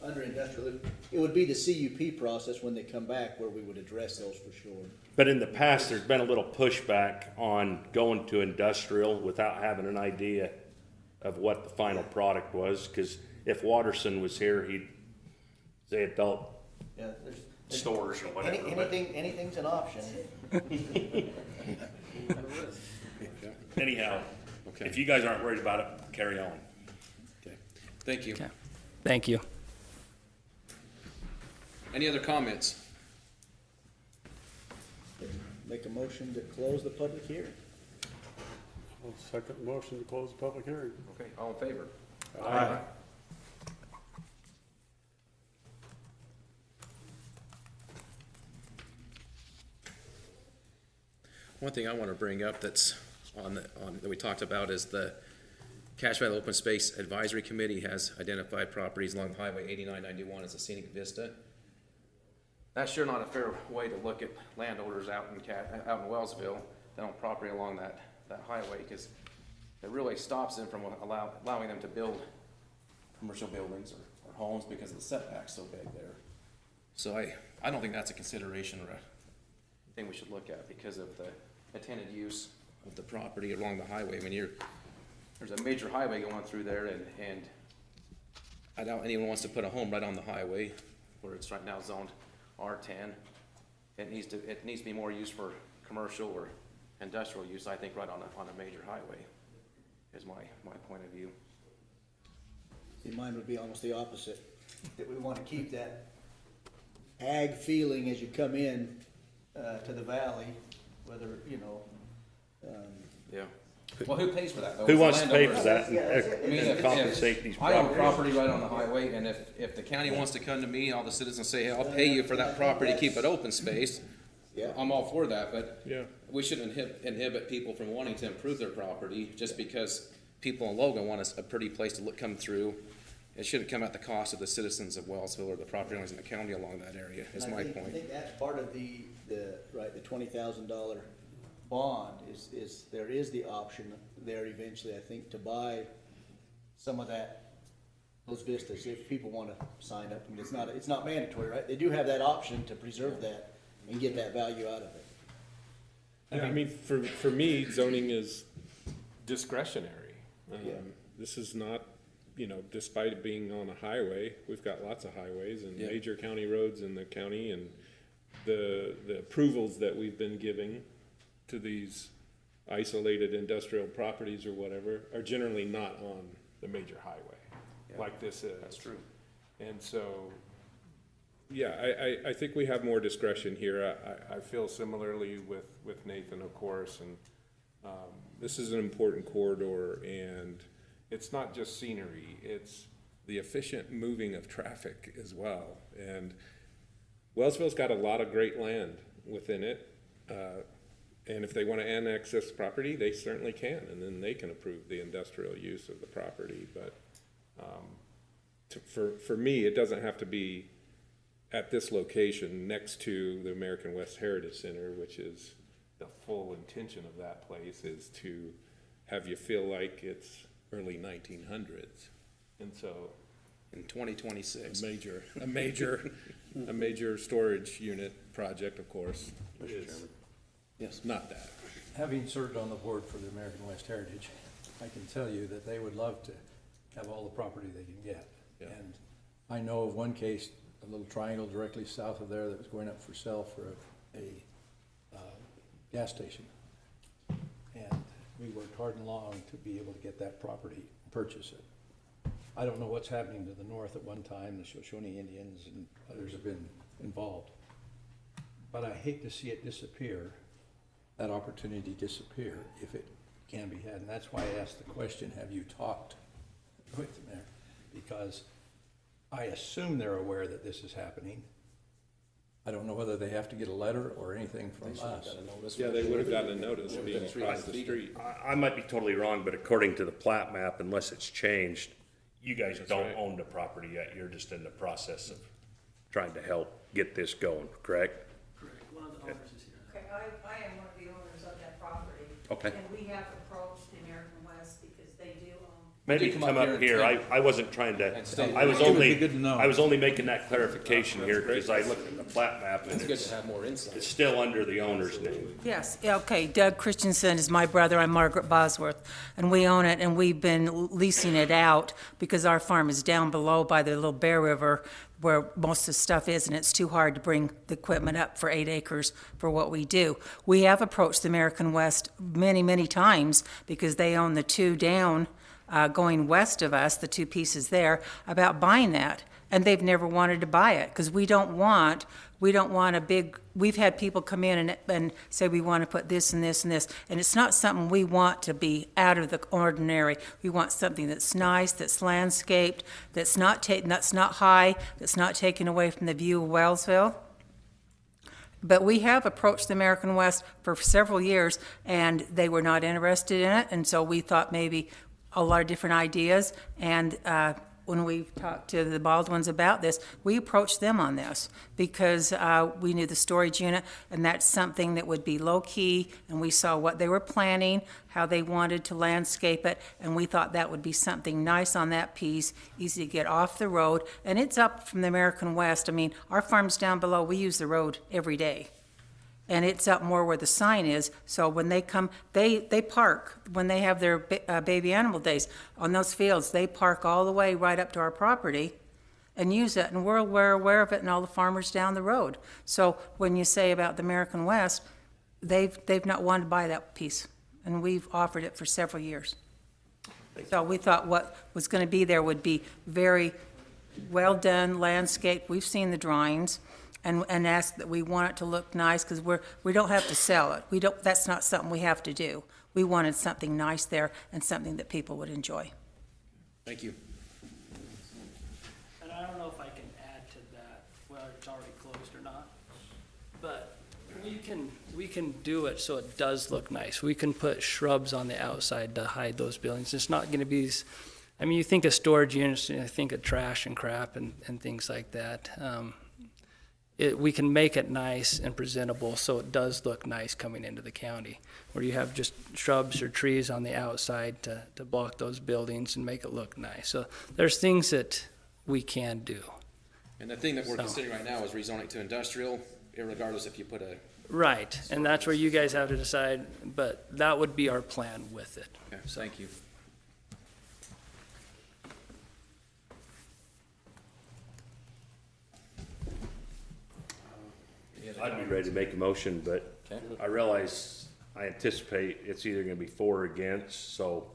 under industrial. It would be the CUP process when they come back where we would address those for sure. but in the past, there's been a little pushback on going to industrial without having an idea of what the final product was. Because if Watterson was here, he'd say adult stores or whatever. Anything's an option. Anyhow, if you guys aren't worried about it, carry on. Okay, thank you. Okay. Thank you. Any other comments? Make a motion to close the public hearing. I'll second motion to close the public hearing. Okay, all in favor? Aye. One thing I want to bring up that's that we talked about is the Cache Valley Open Space Advisory Committee has identified properties along Highway 8991 as a scenic vista. That's sure not a fair way to look at landowners out in Wellsville that own property along that highway, because it really stops them from allowing them to build commercial buildings or homes because the setback's so big there. So I don't think that's a consideration or a thing we should look at because of the intended use of the property along the highway. I mean, there's a major highway going through there, and I doubt anyone wants to put a home right on the highway where it's right now zoned R10. It needs to be more used for commercial or industrial use, I think, right on a major highway, is my point of view. See, mine would be almost the opposite, that we want to keep that ag feeling as you come in to the valley, whether, Yeah. Well, who pays for that, though? Who It's wants to pay landowners. for that I mean, and compensate these I own properties? property right on the highway, and if the county wants to come to me, all the citizens say, hey, I'll pay you for that property, keep it open space, Yeah. I'm all for that, but Yeah. we shouldn't inhibit people from wanting to improve their property just because people in Logan want a pretty place to come through. It shouldn't come at the cost of the citizens of Wellsville or the property owners in the county along that area, is my I point. think that's part of the $20,000 bond is there is the option there eventually, I think, to buy some of those vistas if people want to sign up. I mean, it's not mandatory, right? They do have that option to preserve that and get that value out of it. Yeah, I mean, for me, zoning is discretionary. Yeah. This is not, despite it being on a highway, we've got lots of highways and Yeah. major county roads in the county, and the approvals that we've been giving to these isolated industrial properties or whatever are generally not on the major highway, Yeah. like this is. That's true. And so Yeah, I think we have more discretion here. I feel similarly with Nathan, of course, and this is an important corridor, and it's not just scenery, it's the efficient moving of traffic as well. And Wellsville's got a lot of great land within it, and if they want to annex this property, they certainly can, and then they can approve the industrial use of the property. But for me, it doesn't have to be at this location next to the American West Heritage Center, which is the full intention of that place, is to have you feel like it's early 1900s. And so In 2026. a major storage unit project, of course, is Yes. not that. Having served on the board for the American West Heritage, I can tell you that they would love to have all the property they can get. Yeah. And I know of one case, a little triangle directly south of there that was going up for sale for a gas station. And we worked hard and long to be able to get that property and purchase it. I don't know what's happening to the north at one time, the Shoshone Indians and others have been involved. But I hate to see it disappear, that opportunity disappear if it can be had. And that's why I asked the question, have you talked with the mayor? Because I assume they're aware that this is happening. I don't know whether they have to get a letter or anything from us. Yeah, they would have gotten a notice being across the street. I might be totally wrong, but according to the plat map, unless it's changed, you guys don't own the property yet. You're just in the process of trying to help get this going, correct? Correct. One of the owners is here. Okay, I am one of the owners of that property. Okay. And we have approached the American West because they do own. Maybe come up here. I wasn't trying to, I was It would be good to only, know. I was only making that clarification here because I looked at the plat map and It's good to have more insight. it's still under the owner's name. Yes, yeah, okay, Doug Christensen is my brother, I'm Margaret Bosworth, and we own it, and we've been leasing it out because our farm is down below by the little Bear River where most of the stuff is, and it's too hard to bring the equipment up for 8 acres for what we do. We have approached the American West many, many times because they own the two down, going west of us, the two pieces there, about buying that. And they've never wanted to buy it because we don't want a big, we've had people come in and say we want to put this and this and this. And it's not something we want to be out of the ordinary. We want something that's nice, that's landscaped, that's not high, that's not taken away from the view of Wellsville. But we have approached the American West for several years and they were not interested in it. And so we thought maybe a lot of different ideas, and when we talked to the Baldwins about this, we approached them on this because we knew the storage unit, and that's something that would be low-key, and we saw what they were planning, how they wanted to landscape it, and we thought that would be something nice on that piece, easy to get off the road, and it's up from the American West. I mean, our farm's down below, we use the road every day. And it's up more where the sign is, so when they come, they park, when they have their baby animal days on those fields, they park all the way right up to our property and use it, and we're aware of it and all the farmers down the road. So when you say about the American West, they've not wanted to buy that piece, and we've offered it for several years. So we thought what was gonna be there would be very well-done landscape. We've seen the drawings. And ask that we want it to look nice because we don't have to sell it. That's not something we have to do. We wanted something nice there and something that people would enjoy. Thank you. And I don't know if I can add to that, whether it's already closed or not, but we can do it so it does look nice. We can put shrubs on the outside to hide those buildings. It's not gonna be these, I mean, you think of storage units, you think of trash and crap and things like that. We can make it nice and presentable so it does look nice coming into the county, where you have just shrubs or trees on the outside to block those buildings and make it look nice. So there's things that we can do. And the thing that we're considering right now is rezoning to industrial, irregardless if you put a... Right, and that's where you guys have to decide, but that would be our plan with it. Okay, thank you. I'd be ready to make a motion, but I realize, I anticipate it's either gonna be for or against, so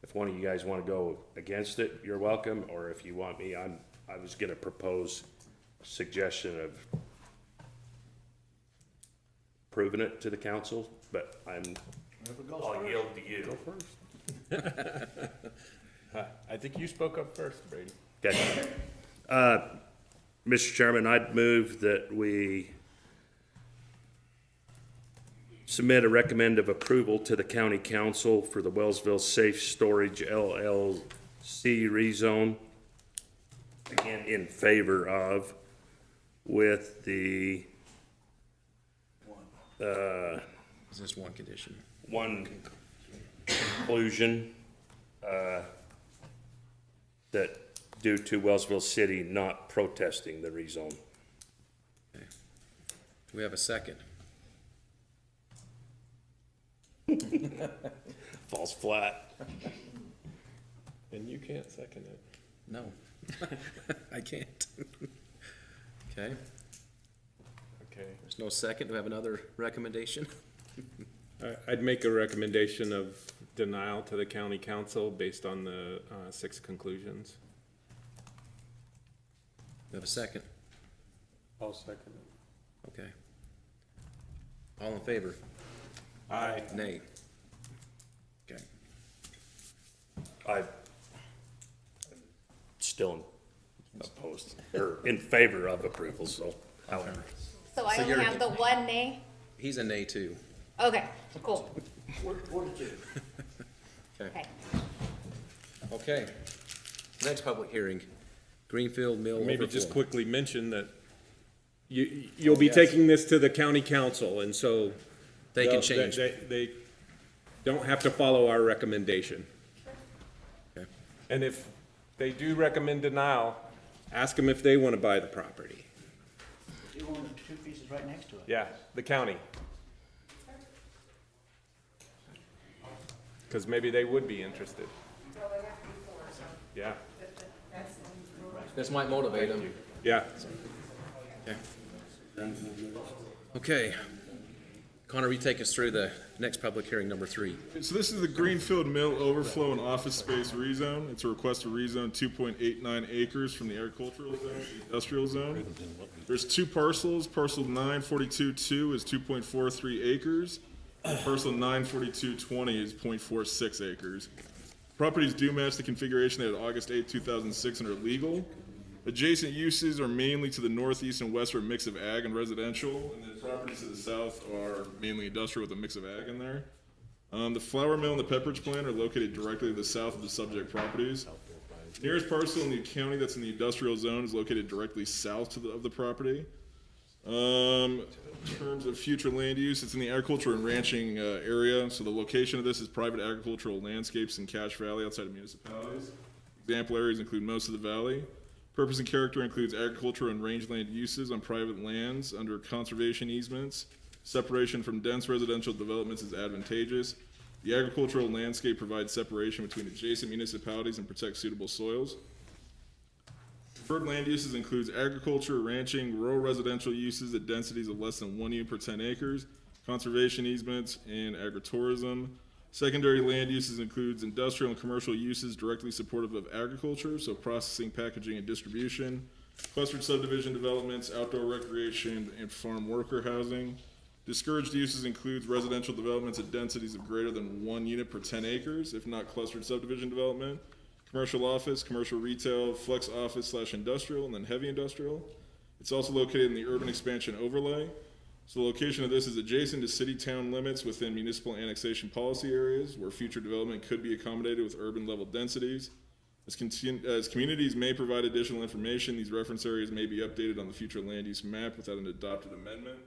if one of you guys wanna go against it, you're welcome, or if you want me, I was gonna propose suggestion of proving it to the council, but I'll yield to you. I think you spoke up first, Brady. Okay. Mr. Chairman, I'd move that we submit a recommend of approval to the county council for the Wellsville Safe Storage LLC rezone. Again, in favor of, with the, Is this one condition? one conclusion, that due to Wellsville City not protesting the rezone. Do we have a second? Falls flat. And you can't second it. No, I can't. Okay, Okay. there's no second. Do we have another recommendation? I'd make a recommendation of denial to the county council based on the 6 conclusions. We have a second. I'll second it. Okay. All in favor? Aye. Nay. Okay. I still opposed, or in favor of approval, so however. So I So only you're- have the one nay? He's a nay too. Okay, cool. Okay. Okay. Okay. Next public hearing, Greenfield Mill Maybe just overflow. quickly mention that you'll be taking this to the county council, and so They can they'll- change. They don't have to follow our recommendation. Okay. And if they do recommend denial, ask them if they want to buy the property. You own the 2 pieces right next to it. Yeah, the county. Because maybe they would be interested. Yeah, This might motivate him. yeah. Okay. Okay. Connor, will you take us through the next public hearing, number 3? So this is the Greenfield Mill overflow and office space rezone. It's a request to rezone 2.89 acres from the agricultural zone to the industrial zone. There's 2 parcels. Parcel 942-2 is 2.43 acres. And parcel 942-20 is 0.46 acres. Properties do match the configuration at August 8, 2006 and are legal. Adjacent uses are mainly to the northeast and west are a mix of ag and residential, and the properties to the south are mainly industrial with a mix of ag in there. The flour mill and the pepperidge plant are located directly to the south of the subject properties. Nearest parcel in the county that's in the industrial zone is located directly south of the property. In terms of future land use, it's in the agriculture and ranching area, so the location of this is private agricultural landscapes in Cache Valley outside of municipalities. Example areas include most of the valley. Purpose and character includes agriculture and rangeland uses on private lands under conservation easements. Separation from dense residential developments is advantageous. The agricultural landscape provides separation between adjacent municipalities and protects suitable soils. Preferred land uses includes agriculture, ranching, rural residential uses at densities of less than 1 unit per 10 acres, conservation easements, and agritourism. Secondary land uses includes industrial and commercial uses directly supportive of agriculture, so processing, packaging, and distribution. Clustered subdivision developments, outdoor recreation, and farm worker housing. Discouraged uses includes residential developments at densities of greater than 1 unit per 10 acres, if not clustered subdivision development. Commercial office, commercial retail, flex office / industrial, and then heavy industrial. It's also located in the urban expansion overlay. So the location of this is adjacent to city-town limits within municipal annexation policy areas where future development could be accommodated with urban level densities. As communities may provide additional information, these reference areas may be updated on the future land use map without an adopted amendment.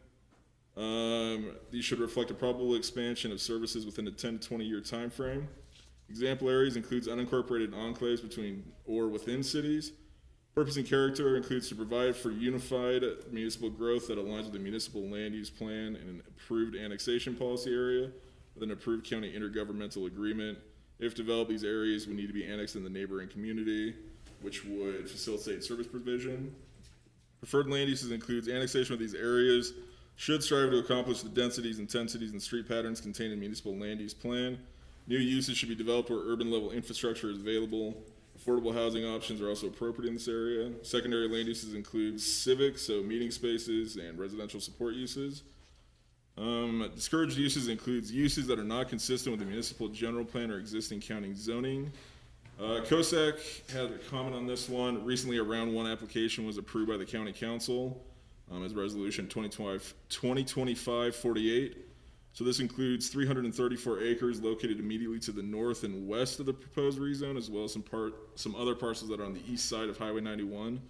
These should reflect a probable expansion of services within a 10 to 20 year time frame. Example areas includes unincorporated enclaves between or within cities. Purpose and character includes to provide for unified municipal growth that aligns with the municipal land use plan and an approved annexation policy area with an approved county intergovernmental agreement. If developed, these areas would need to be annexed in the neighboring community, which would facilitate service provision. Preferred land uses includes annexation of these areas should strive to accomplish the densities, intensities, and street patterns contained in municipal land use plan. New uses should be developed where urban level infrastructure is available. Affordable housing options are also appropriate in this area. Secondary land uses include civic, so meeting spaces, and residential support uses. Discouraged uses includes uses that are not consistent with the municipal general plan or existing county zoning. COSAC had a comment on this one. Recently, a round one application was approved by the county council as resolution 2025-48. So this includes 334 acres located immediately to the north and west of the proposed rezone, as well as some other parcels that are on the east side of Highway 91.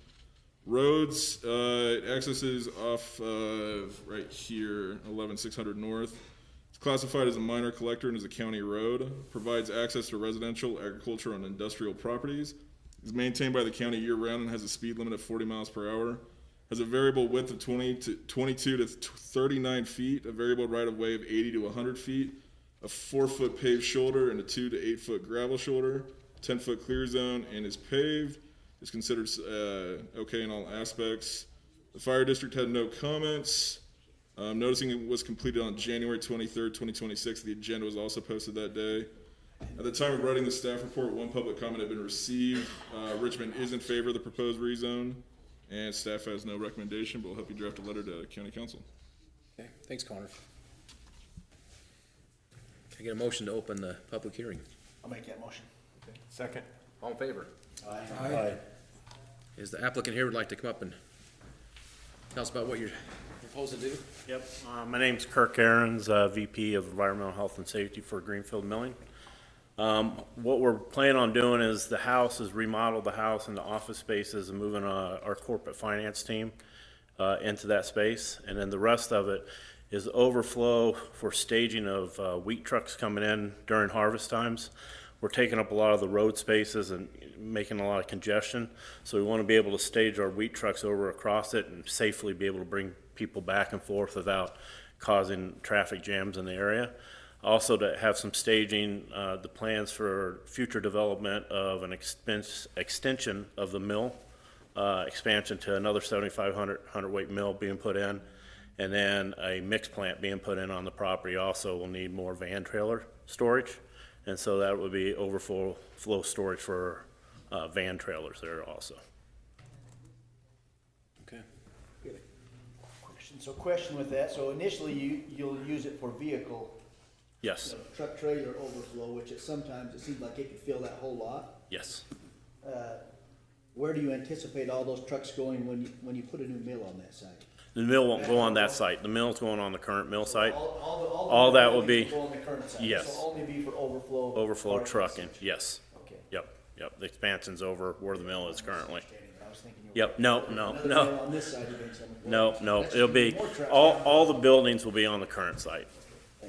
Roads, it accesses off of right here, 11600 North. It's classified as a minor collector and is a county road. Provides access to residential, agricultural, and industrial properties. Is maintained by the county year-round and has a speed limit of 40 miles per hour. Has a variable width of 22 to 39 feet, a variable right-of-way of 80 to 100 feet, a 4-foot paved shoulder, and a 2 to 8 foot gravel shoulder, 10-foot clear zone, and is paved. Is considered okay in all aspects. The fire district had no comments. Noticing it was completed on January 23rd, 2026. The agenda was also posted that day. At the time of writing the staff report, one public comment had been received. Richmond is in favor of the proposed rezone, and staff has no recommendation, but we'll help you draft a letter to county council. Okay, thanks, Connor. Can I get a motion to open the public hearing? I'll make that motion. Okay. Second. All in favor? Aye. Aye. Is the applicant here would like to come up and tell us about what you're proposing to do? Yep, my name's Kirk Aarons, VP of Environmental Health and Safety for Greenfield Milling. What we're planning on doing is the house is remodeled the house into office spaces and moving our corporate finance team into that space. And then the rest of it is overflow for staging of wheat trucks coming in during harvest times. We're taking up a lot of the road spaces and making a lot of congestion. So we want to be able to stage our wheat trucks over across it and safely be able to bring people back and forth without causing traffic jams in the area. Also to have some staging, the plans for future development of an extension of the mill, expansion to another 7,500 hundredweight mill being put in, and then a mixed plant being put in on the property. Also will need more van trailer storage. And so that would be overflow storage for van trailers there also. Okay. So question with that, so initially you'll use it for vehicle. Yes. Truck trailer overflow, which sometimes it seems like it could fill that whole lot. Yes. Where do you anticipate all those trucks going when you put a new mill on that site? The mill won't go on that site. The mill's going on the current mill site. All that will be, go on the current site. yes. So only be for overflow. Overflow trucking, yes. Okay. Yep. The expansion's over where the mill is currently. I was thinking Yep, no. on this side eventually. No, it'll be, all the buildings will be on the current site.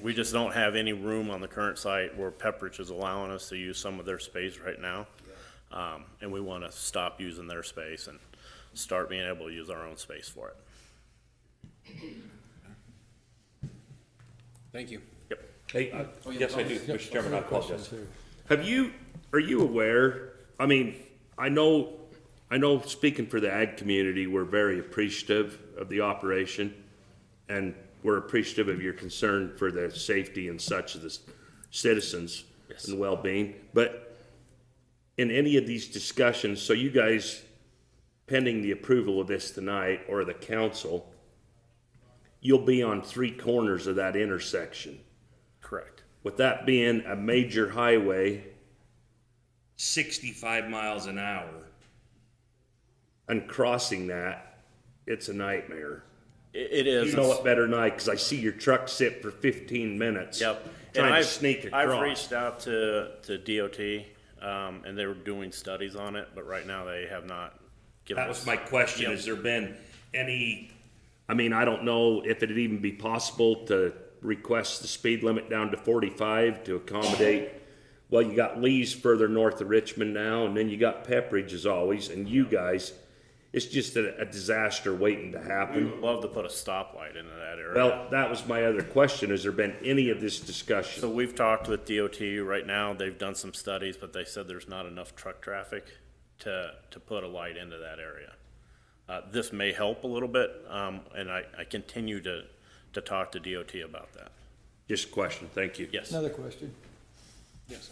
We just don't have any room on the current site where Pepperidge is allowing us to use some of their space right now. And we want to stop using their space and start being able to use our own space for it. Thank you. Yep. Hey, Oh, yeah, yes, I do, Yep. Mr. Chairman, I Question apologize. too. Are you aware, I mean, I know speaking for the ag community, we're very appreciative of the operation, and we're appreciative of your concern for the safety and such of the citizens and well-being. But in any of these discussions, so you guys, pending the approval of this tonight, or the council, you'll be on 3 corners of that intersection. Correct. With that being a major highway, 65 miles an hour, and crossing that, it's a nightmare. It is. You know it better than I, because I see your truck sit for 15 minutes. Yep. Trying And to sneak across. I've reached out to DOT, and they were doing studies on it, but right now they have not given That us. was my question. Yep. Has there been any, I mean, I don't know if it'd even be possible to request the speed limit down to 45 to accommodate, well, you got Lee's further north of Richmond now, and then you got Pepperidge as always, and you guys, it's just a disaster waiting to We happen. would love to put a stoplight into that area. Well, that was my other question. Has there been any of this discussion? So we've talked with DOT right now. They've done some studies, but they said there's not enough truck traffic to put a light into that area. This may help a little bit, and I continue to talk to DOT about that. Just a question. Thank you. Yes. Another question. Yes.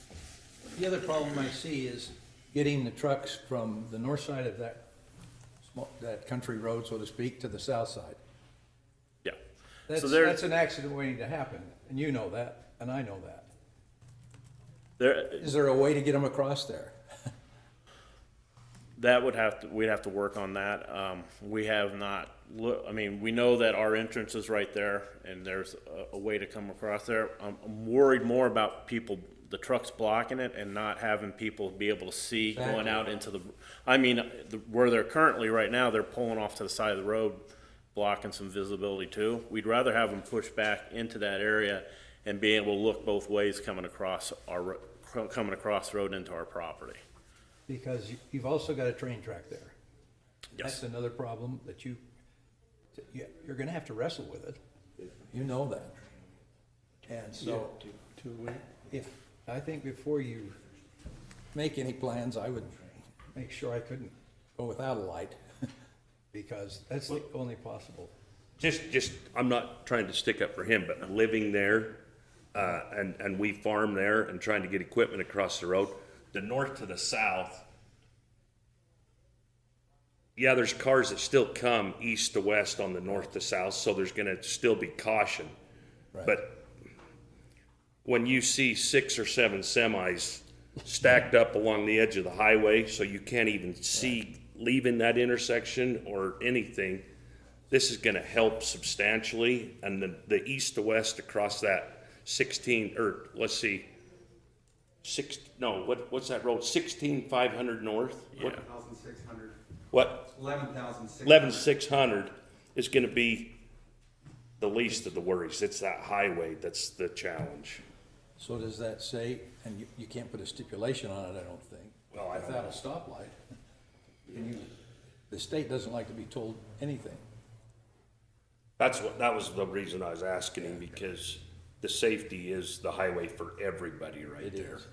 The other problem I see is getting the trucks from the north side of that that country road, so to speak, to the south side. Yeah. That's an accident waiting to happen, and you know that, and I know that. Is there a way to get them across there? We'd have to work on that. We have not, we know that our entrance is right there and there's a way to come across there. I'm worried more about the trucks blocking it and not having people be able to see going out into where they're currently right now, they're pulling off to the side of the road, blocking some visibility too. We'd rather have them push back into that area and be able to look both ways coming across the road into our property. Because you've also got a train track there. Yes. That's another problem that you're gonna have to wrestle with it. You know that. And so, I think before you make any plans, I would make sure I couldn't go without a light, because that's the only possible. I'm not trying to stick up for him, but living there, and we farm there and trying to get equipment across the road, the north to the south, yeah, there's cars that still come east to west on the north to south, so there's gonna still be caution. Right. But when you see 6 or 7 semis stacked up along the edge of the highway, so you can't even see leaving that intersection or anything, this is gonna help substantially. And the east to west across that 16, or let's see, what's that road? 16,500 north? Yeah. 11,600. What? 11,600. 11,600 is gonna be the least of the worries. It's that highway that's the challenge. So does that say, and you can't put a stipulation on it, I don't think. Well, I don't without know. a stoplight. The state doesn't like to be told anything. That was the reason I was asking him, because the safety is the highway for everybody right It there. is.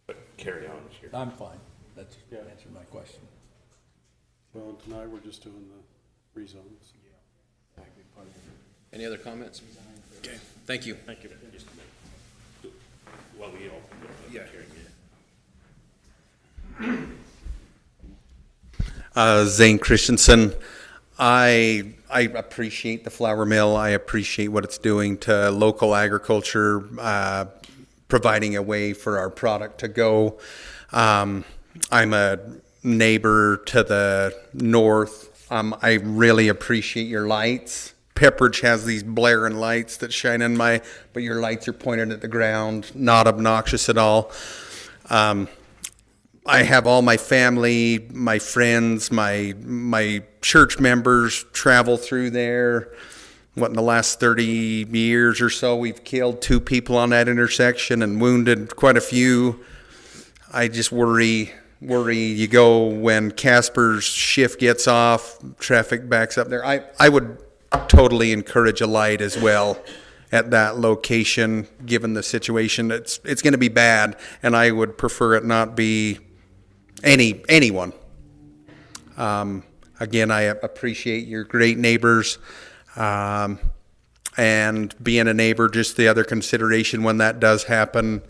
But carry on here. I'm fine. That's answered my question. Well, tonight we're just doing the rezones. Any other comments? Okay, thank you. Thank you. Just a minute. While we all. Yeah. Zane Christensen. I appreciate the flour mill. I appreciate what it's doing to local agriculture, providing a way for our product to go. I'm a neighbor to the north. I really appreciate your lights. Pepperidge has these blaring lights that shine in but your lights are pointed at the ground, not obnoxious at all. I have all my family, my friends, my church members travel through there. In the last 30 years or so, we've killed 2 people on that intersection and wounded quite a few. I just worry you go when Casper's shift gets off, traffic backs up there. I would totally encourage a light as well at that location, given the situation. It's going to be bad, and I would prefer it not be anyone. Again, I appreciate your great neighbors, and being a neighbor, just the other consideration when that does happen,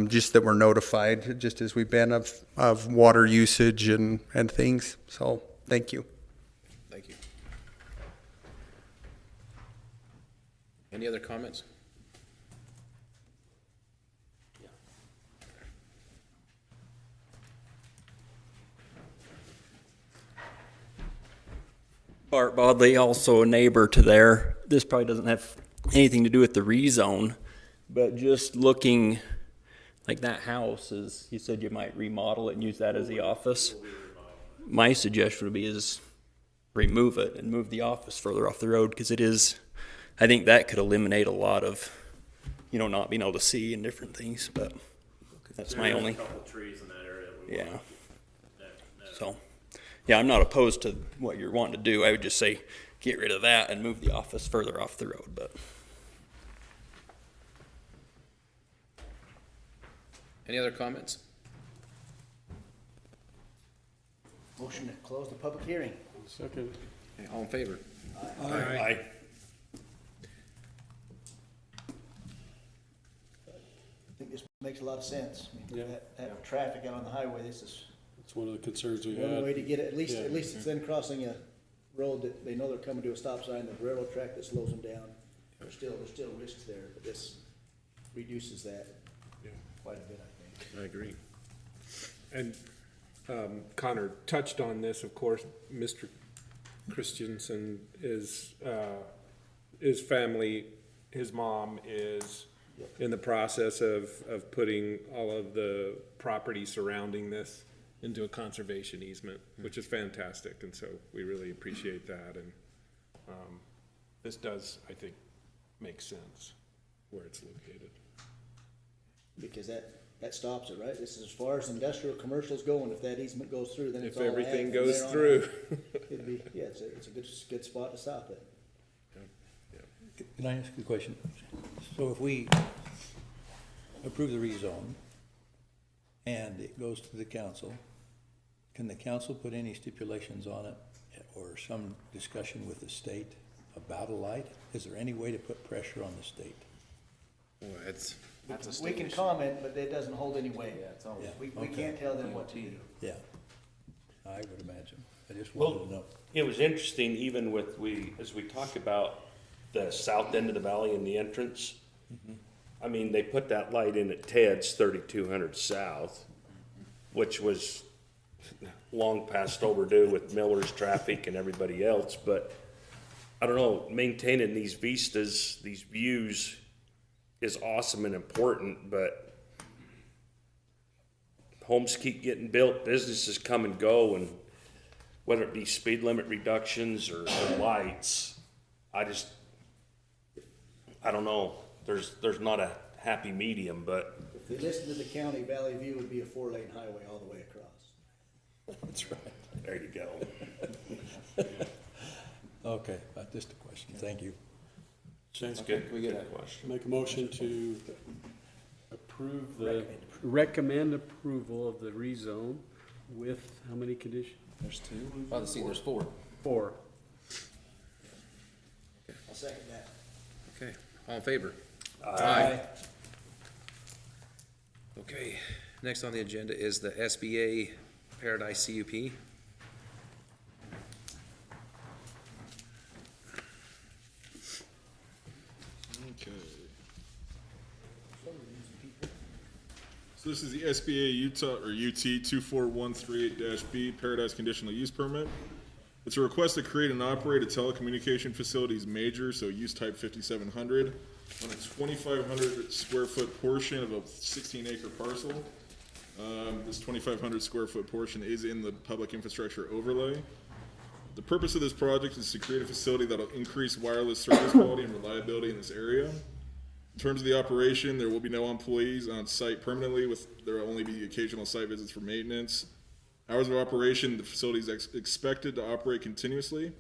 just that we're notified, just as we've been of water usage and things. So, thank you. Thank you. Any other comments? Bart Bodley, also a neighbor to there. This probably doesn't have anything to do with the rezone, but just looking like that house is, you said you might remodel it and use that as the office. My suggestion would be is remove it and move the office further off the road, because it is, I think that could eliminate a lot of, not being able to see and different things, but that's my only. There's a couple trees in that area. Yeah. So, yeah, I'm not opposed to what you're wanting to do. I would just say get rid of that and move the office further off the road, but. Any other comments? Motion to close the public hearing. Second. Okay, all in favor? Aye. I think this makes a lot of sense. I mean, Yeah. that traffic out on the highway, this is It's one of the concerns we one had. way to get it, at least Yeah. it's then crossing a road that they know they're coming to a stop sign, the railroad track that slows them down. There's still risks there, but this reduces that quite a bit, I think. I agree. And Connor touched on this, of course, Mr. Christensen is, his family, his mom is in the process of putting all of the property surrounding this into a conservation easement, which is fantastic, and so we really appreciate that, and this does, I think, make sense where it's located. Because that stops it, right? This is as far as industrial commercials go, and if that easement goes through, then it's If all everything ag from goes there on through. out. It'd be, yeah, it's a good spot to stop it. Can I ask you a question? So if we approve the rezone and it goes to the council, can the council put any stipulations on it or some discussion with the state about a light? Is there any way to put pressure on the state? Well, that's a We can comment, but it doesn't hold any weight. Yeah, We okay. can't tell them what to do. Yeah, I would imagine. I just Well, wanted to know. it was interesting, even with as we talk about the south end of the valley and the entrance. I mean, they put that light in at Ted's 3200 South, which was long past overdue with Miller's traffic and everybody else, but I don't know, maintaining these vistas, these views is awesome and important, but homes keep getting built, businesses come and go, and whether it be speed limit reductions or lights, I don't know. There's not a happy medium, but If they listen to the county, Valley View would be a 4-lane highway all the way across. That's right. there you go. Okay, just a question. Thank you. Sounds good. We get Good question. Make a motion to recommend approval of the rezone with how many conditions? There's two. Oh, let's see, there's four. 4. I'll second that. Okay, all in favor? Aye. Okay, next on the agenda is the SBA Paradise CUP. Okay. So this is the SBA Utah, or UT 24138-B Paradise Conditional Use Permit. It's a request to create and operate a telecommunication facilities major, so use type 5700, on a 2,500 square foot portion of a 16-acre parcel. This 2,500 square foot portion is in the public infrastructure overlay. The purpose of this project is to create a facility that will increase wireless service quality and reliability in this area. In terms of the operation, there will be no employees on site permanently, there will only be occasional site visits for maintenance. Hours of operation, the facility is expected to operate continuously.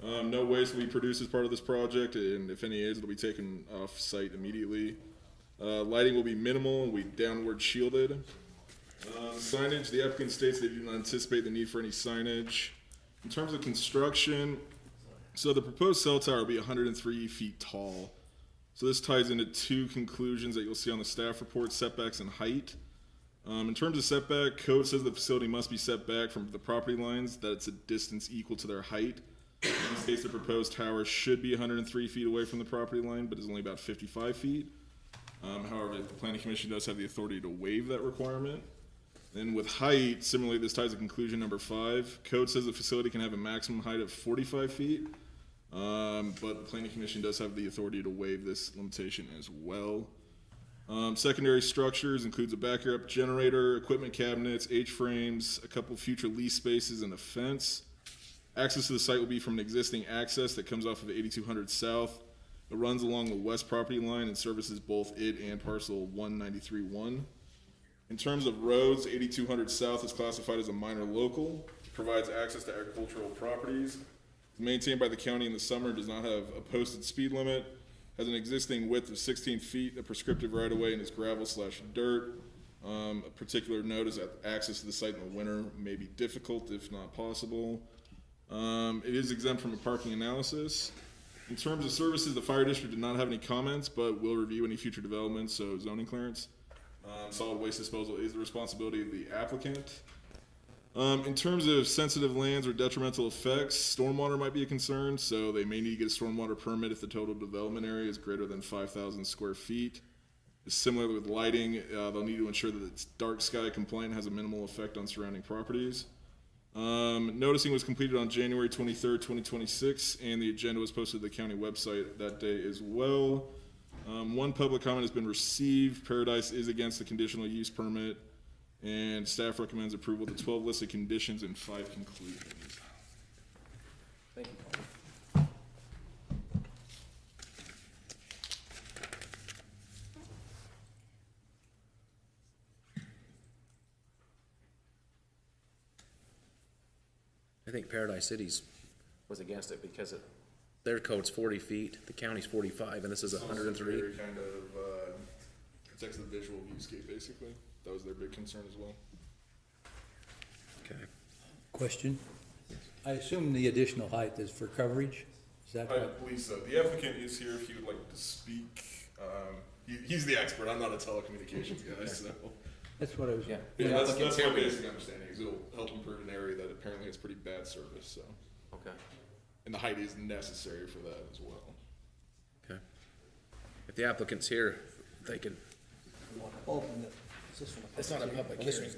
No waste will be produced as part of this project, and if any is, it'll be taken off site immediately. Lighting will be minimal and will be downward shielded. Signage, the applicant states they do not anticipate the need for any signage. In terms of construction, so the proposed cell tower will be 103 feet tall. So this ties into two conclusions that you'll see on the staff report: setbacks and height. In terms of setback, code says the facility must be set back from the property lines, that it's a distance equal to their height. In this case, the proposed tower should be 103 feet away from the property line, but is only about 55 feet. However, the planning commission does have the authority to waive that requirement. Then with height, similarly, this ties to conclusion number 5. Code says the facility can have a maximum height of 45 feet, but the planning commission does have the authority to waive this limitation as well. Secondary structures includes a backup generator, equipment cabinets, H-frames, a couple future lease spaces, and a fence. Access to the site will be from an existing access that comes off of 8200 South. It runs along the west property line and services both it and parcel 193-1. In terms of roads, 8200 South is classified as a minor local. It provides access to agricultural properties. It's maintained by the county in the summer, does not have a posted speed limit, has an existing width of 16 feet, a prescriptive right-of-way, and is gravel/dirt. A particular note is that access to the site in the winter may be difficult, if not possible. It is exempt from a parking analysis. In terms of services, the fire district did not have any comments, but will review any future developments, so zoning clearance. Solid waste disposal is the responsibility of the applicant. In terms of sensitive lands or detrimental effects, stormwater might be a concern, so they may need to get a stormwater permit if the total development area is greater than 5,000 square feet. Similar with lighting, they'll need to ensure that it's dark sky compliant, has a minimal effect on surrounding properties. Noticing was completed on January 23rd, 2026, and the agenda was posted to the county website that day as well. One public comment has been received. Paradise is against the conditional use permit, and staff recommends approval of the 12 listed conditions and 5 conclusions. Thank you. I think Paradise City's was against it because their code's 40 feet, the county's 45, and this is 103. Very kind of protects the visual viewscape, basically. That was their big concern as well. Okay. Question? I assume the additional height is for coverage? Is that I what? believe so. The applicant is here if he would like to speak. He's the expert. I'm not a telecommunications guy, so. That's what I was. Yeah. Yeah, The that's applicant's my here. basic understanding, is it'll help improve an area that apparently has pretty bad service, so. Okay. And the height is necessary for that as well. Okay. If the applicant's here, they can. Open it. It's not a public hearing.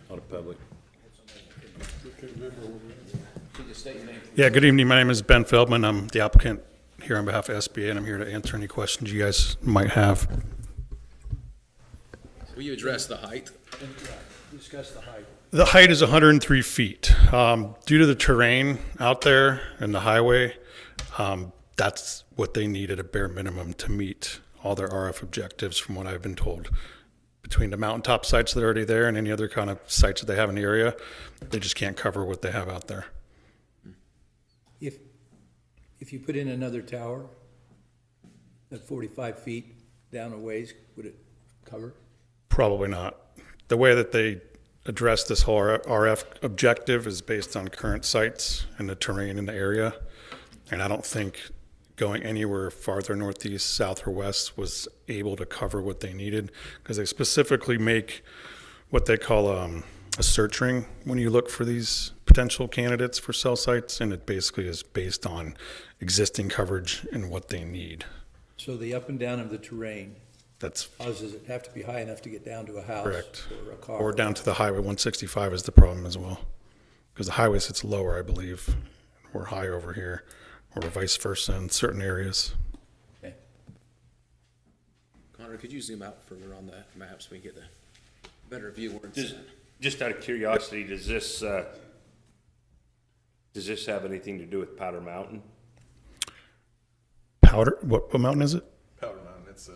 Not a public. Yeah, good evening. My name is Ben Feldman. I'm the applicant here on behalf of SBA, and I'm here to answer any questions you guys might have. Will you address the height? Discuss the height. The height is 103 feet. Due to the terrain out there and the highway, that's what they need at a bare minimum to meet all their RF objectives, from what I've been told. Between the mountaintop sites that are already there and any other kind of sites that they have in the area, they just can't cover what they have out there. If you put in another tower at 45 feet down a ways, would it cover? Probably not. The way that they address this whole RF objective is based on current sites and the terrain in the area. And I don't think going anywhere farther northeast, south, or west was able to cover what they needed, because they specifically make what they call a search ring when you look for these potential candidates for cell sites, and it basically is based on existing coverage and what they need. So the up and down of the terrain That's causes it have to be high enough to get down to a house correct. or a car. Or down to the highway 165 is the problem as well, because the highway sits lower, I believe. We're high over here, or vice versa in certain areas. Okay. Connor, could you zoom out further on the map so we get a better view where it's Just, at? just out of curiosity, does this have anything to do with Powder Mountain? Powder, what mountain is it? Powder Mountain, it's a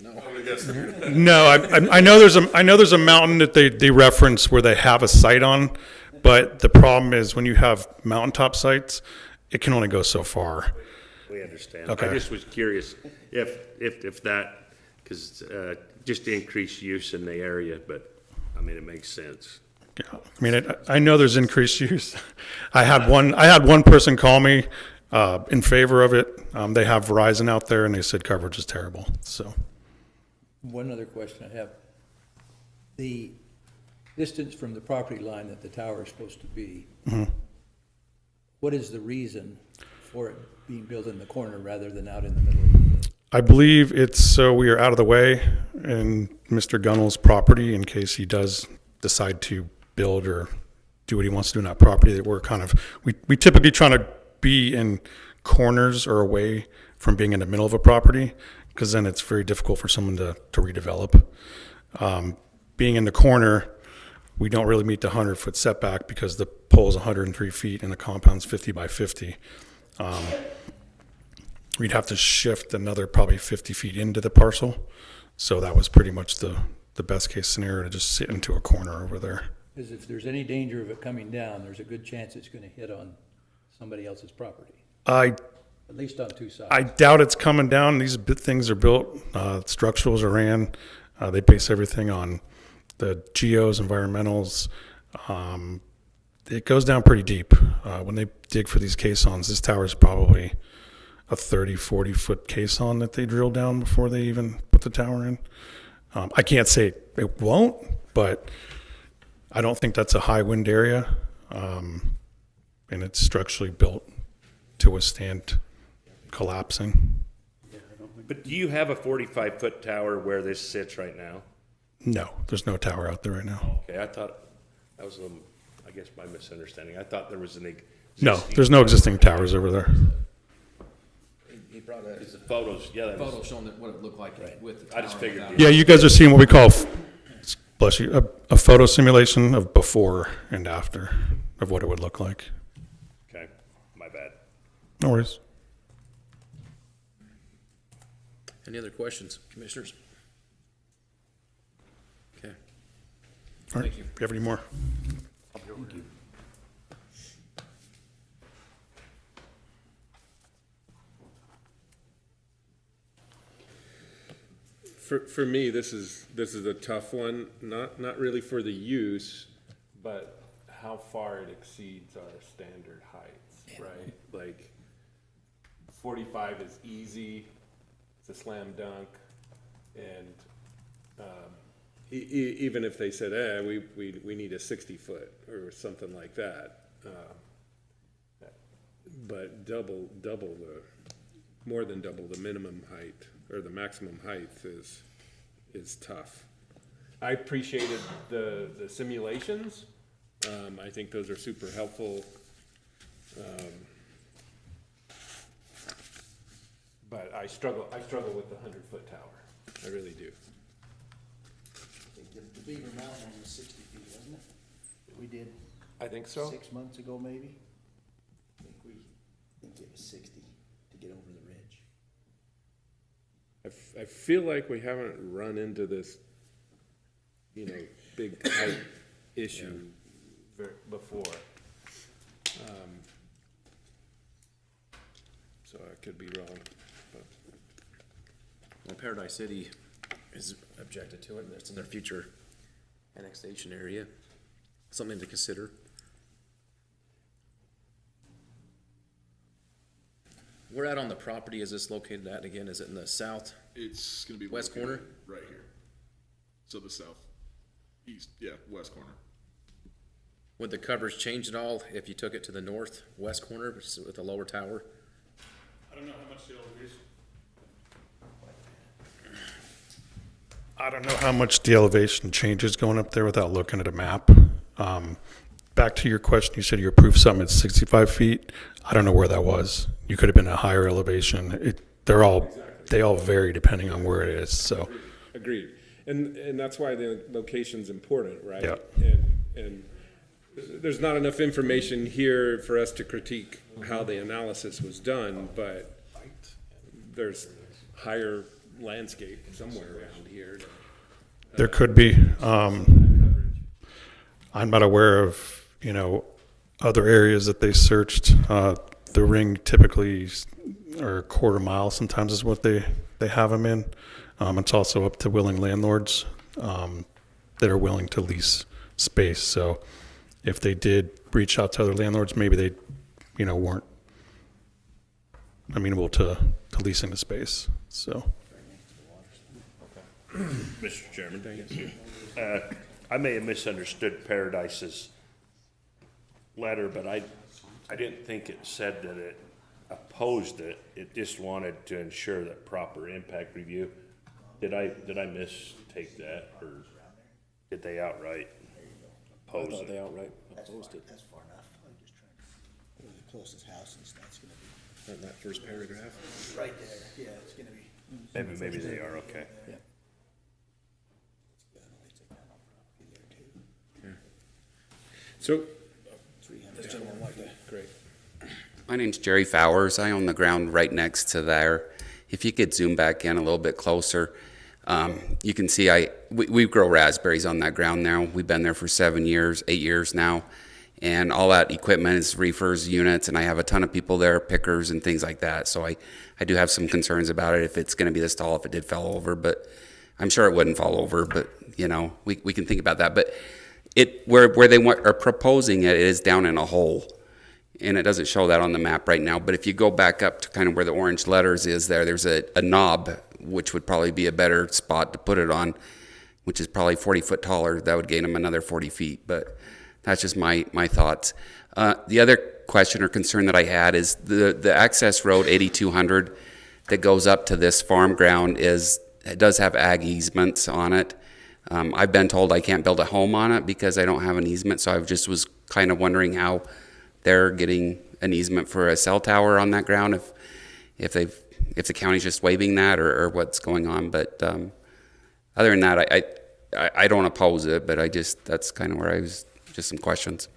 no. no. I guess. No, I know there's a mountain that they reference where they have a site on, but the problem is when you have mountaintop sites, it can only go so far. We understand. Okay. I just was curious if that, because just to increase use in the area, but I mean, it makes sense. Yeah, I mean, I know there's increased use. I had one person call me in favor of it. They have Verizon out there, and they said coverage is terrible. So, One other question I have. The distance from the property line that the tower is supposed to be, what is the reason for it being built in the corner rather than out in the middle of the field? I believe it's so we are out of the way in Mr. Gunnell's property in case he does decide to build or do what he wants to do in that property. That we're kind of we typically try to be in corners or away from being in the middle of a property, because then it's very difficult for someone to redevelop. Being in the corner, we don't really meet the 100-foot setback because the pole is 103 feet and the compound's 50 by 50. We'd have to shift another probably 50 feet into the parcel. So that was pretty much the best case scenario, to just sit into a corner over there. Because if there's any danger of it coming down, there's a good chance it's going to hit on somebody else's property, at least on two sides. I doubt it's coming down. These things are built, structurals are ran. They base everything on the geos, environmentals. It goes down pretty deep. When they dig for these caissons, this tower is probably a 30, 40-foot caisson that they drill down before they even put the tower in. I can't say it won't, but I don't think that's a high wind area. And it's structurally built to withstand collapsing. But do you have a 45-foot tower where this sits right now? No, there's no tower out there right now. Okay, I thought that was, I guess, my misunderstanding. I thought there was an existing. No, there's no existing towers over there. He brought It's the photos, yeah. That photo was, showing what it looked like with the tower. I just figured. without it. Yeah, you guys are seeing what we call, bless you, a photo simulation of before and after of what it would look like. Okay, my bad. No worries. Any other questions, commissioners? Okay. All right, Thank you. if you have any more. Thank you. For me, this is a tough one, not really for the use, but how far it exceeds our standard heights, right? Like 45 is easy, it's a slam dunk, and even if they said, we need a 60-foot or something like that, but more than double the minimum height or the maximum height is tough. I appreciated the simulations. I think those are super helpful. But I struggle with the 100-foot tower. I really do. The Beaver Mountain one was 60 feet, wasn't it? We did. I think so. 6 months ago, maybe. I think it was 60 to get over the ridge. I feel like we haven't run into this, big height issue before. So I could be wrong. But. Well, Paradise City is objected to it, and it's in their future annexation area. Something to consider. Where at on the property is this located at again? Is it in the south? It's gonna be West located corner? right here. So the south, east, west corner. Would the coverage change at all if you took it to the northwest corner with the lower tower? I don't know how much the elevation. I don't know how much the elevation changes going up there without looking at a map. Back to your question, you said you approved something at 65 feet. I don't know where that was. You could have been a higher elevation. They all vary depending on where it is. So, agreed, and that's why the location's important, right? Yeah. And there's not enough information here for us to critique how the analysis was done, but there's higher landscape somewhere around here. there could be. I'm not aware of, other areas that they searched. The ring typically, or a quarter mile sometimes is what they have them in. It's also up to willing landlords that are willing to lease space. So if they did reach out to other landlords, maybe they, weren't amenable to leasing the space. So. Mr. Chairman, I may have misunderstood Paradise's letter, but I didn't think it said that it opposed it. It just wanted to ensure that proper impact review. Did I mistake that, or did they outright oppose it? They outright opposed it. That's far enough. I'm just trying to, the closest house and stuff's gonna be. In that first paragraph. Right there, yeah, it's gonna be. Maybe they are, okay. Yeah. So, This gentleman would like to. great. My name's Jerry Fowers. I own the ground right next to there. If you could zoom back in a little bit closer, you can see we grow raspberries on that ground now. We've been there for 8 years now. And all that equipment is reefers, units, and I have a ton of people there, pickers and things like that. So I do have some concerns about it if it's going to be this tall, if it did fall over. But I'm sure it wouldn't fall over, but, we can think about that. But where they are proposing it is down in a hole, and it doesn't show that on the map right now. But if you go back up to kind of where the orange letters is there's a knob which would probably be a better spot to put it on, which is probably 40 foot taller. That would gain him another 40 feet, but that's just my thoughts. The other question or concern that I had is the access road 8200 that goes up to this farm ground it does have ag easements on it. I've been told I can't build a home on it because I don't have an easement, so I just was kind of wondering how they're getting an easement for a cell tower on that ground, if the county's just waiving that or what's going on. But other than that, I don't oppose it, but that's kind of where I was, just some questions.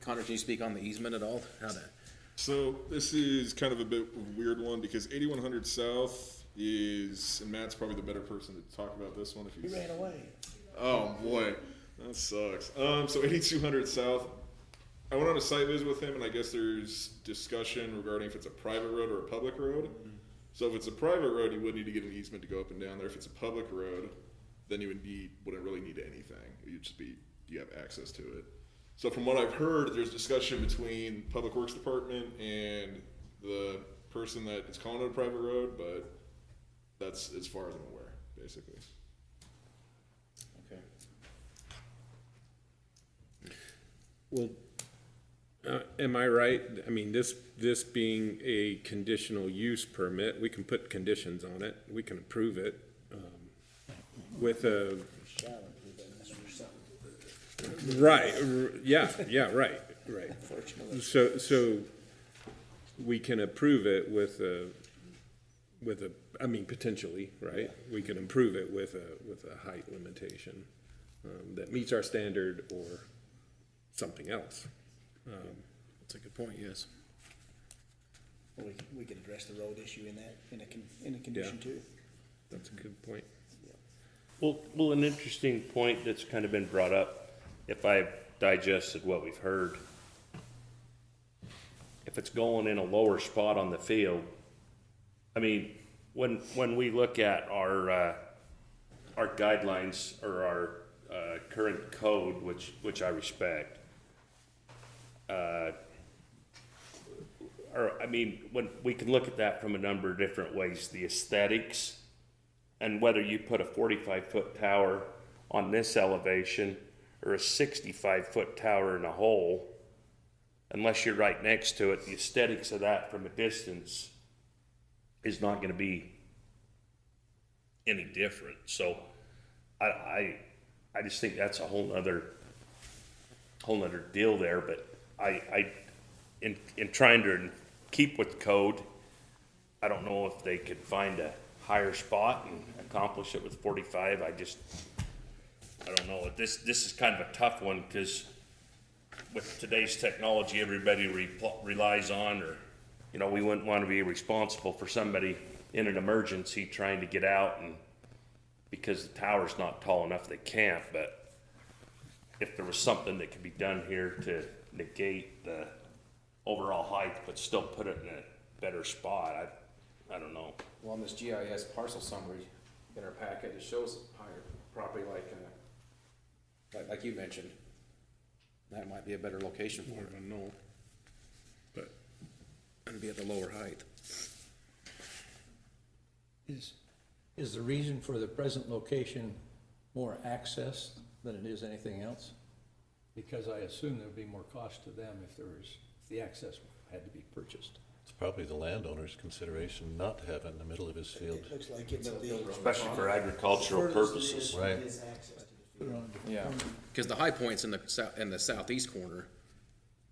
Connor, can you speak on the easement at all? How to? So this is kind of a bit of a weird one because 8100 South is, and Matt's probably the better person to talk about this one. If He ran away. Oh boy, that sucks. So 8200 South, I went on a site visit with him, and I guess there's discussion regarding if it's a private road or a public road. So if it's a private road, you would need to get an easement to go up and down there. If it's a public road, then you wouldn't really need anything. You'd just you have access to it. So from what I've heard, there's discussion between Public Works Department and the person that is calling it a private road, but that's as far as I'm aware, basically. Okay. Well, am I right? I mean, this being a conditional use permit, we can put conditions on it. We can approve it with a. Right. Yeah. Right. So we can approve it with a. I mean, potentially, right? We can approve it with a height limitation that meets our standard or something else. That's a good point. Yes. Well, we could address the road issue in a condition too. That's a good point. Well, an interesting point that's kind of been brought up, if I've digested what we've heard, if it's going in a lower spot on the field, I mean, when we look at our guidelines or our current code, which I respect, when we can look at that from a number of different ways, the aesthetics, and whether you put a 45-foot tower on this elevation or a 65-foot tower in a hole, unless you're right next to it, the aesthetics of that from a distance is not going to be any different. So I just think that's a whole nother deal there. But in trying to keep with the code, I don't know if they could find a higher spot and accomplish it with 45. I don't know. This is kind of a tough one because with today's technology, everybody relies on, or, we wouldn't want to be responsible for somebody in an emergency trying to get out, and because the tower's not tall enough, they can't. But if there was something that could be done here to negate the overall height, but still put it in a better spot, I don't know. Well, on this GIS parcel summary in our packet, it shows higher property like you mentioned. That might be a better location for it. I don't know. But it'd be at the lower height. Is the reason for the present location more access than it is anything else? Because I assume there'd be more cost to them if the access had to be purchased. It's probably the landowner's consideration not to have it in the middle of his field. It looks like it's Especially for agricultural purposes. Right. Yeah, because the high point's in the southeast corner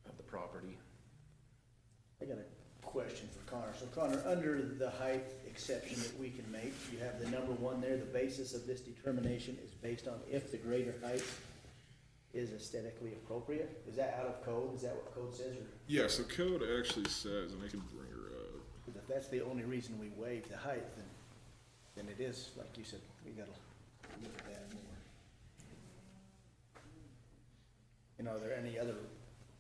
of the property. I got a question for Connor. So Connor, under the height exception that we can make, you have the number 1 there. The basis of this determination is based on if the greater height is aesthetically appropriate. Is that out of code? Is that what code says? Or? Yeah, so code actually says, and I can bring her up. If that's the only reason we waive the height, then it is, like you said, we gotta look at that more. Are there any other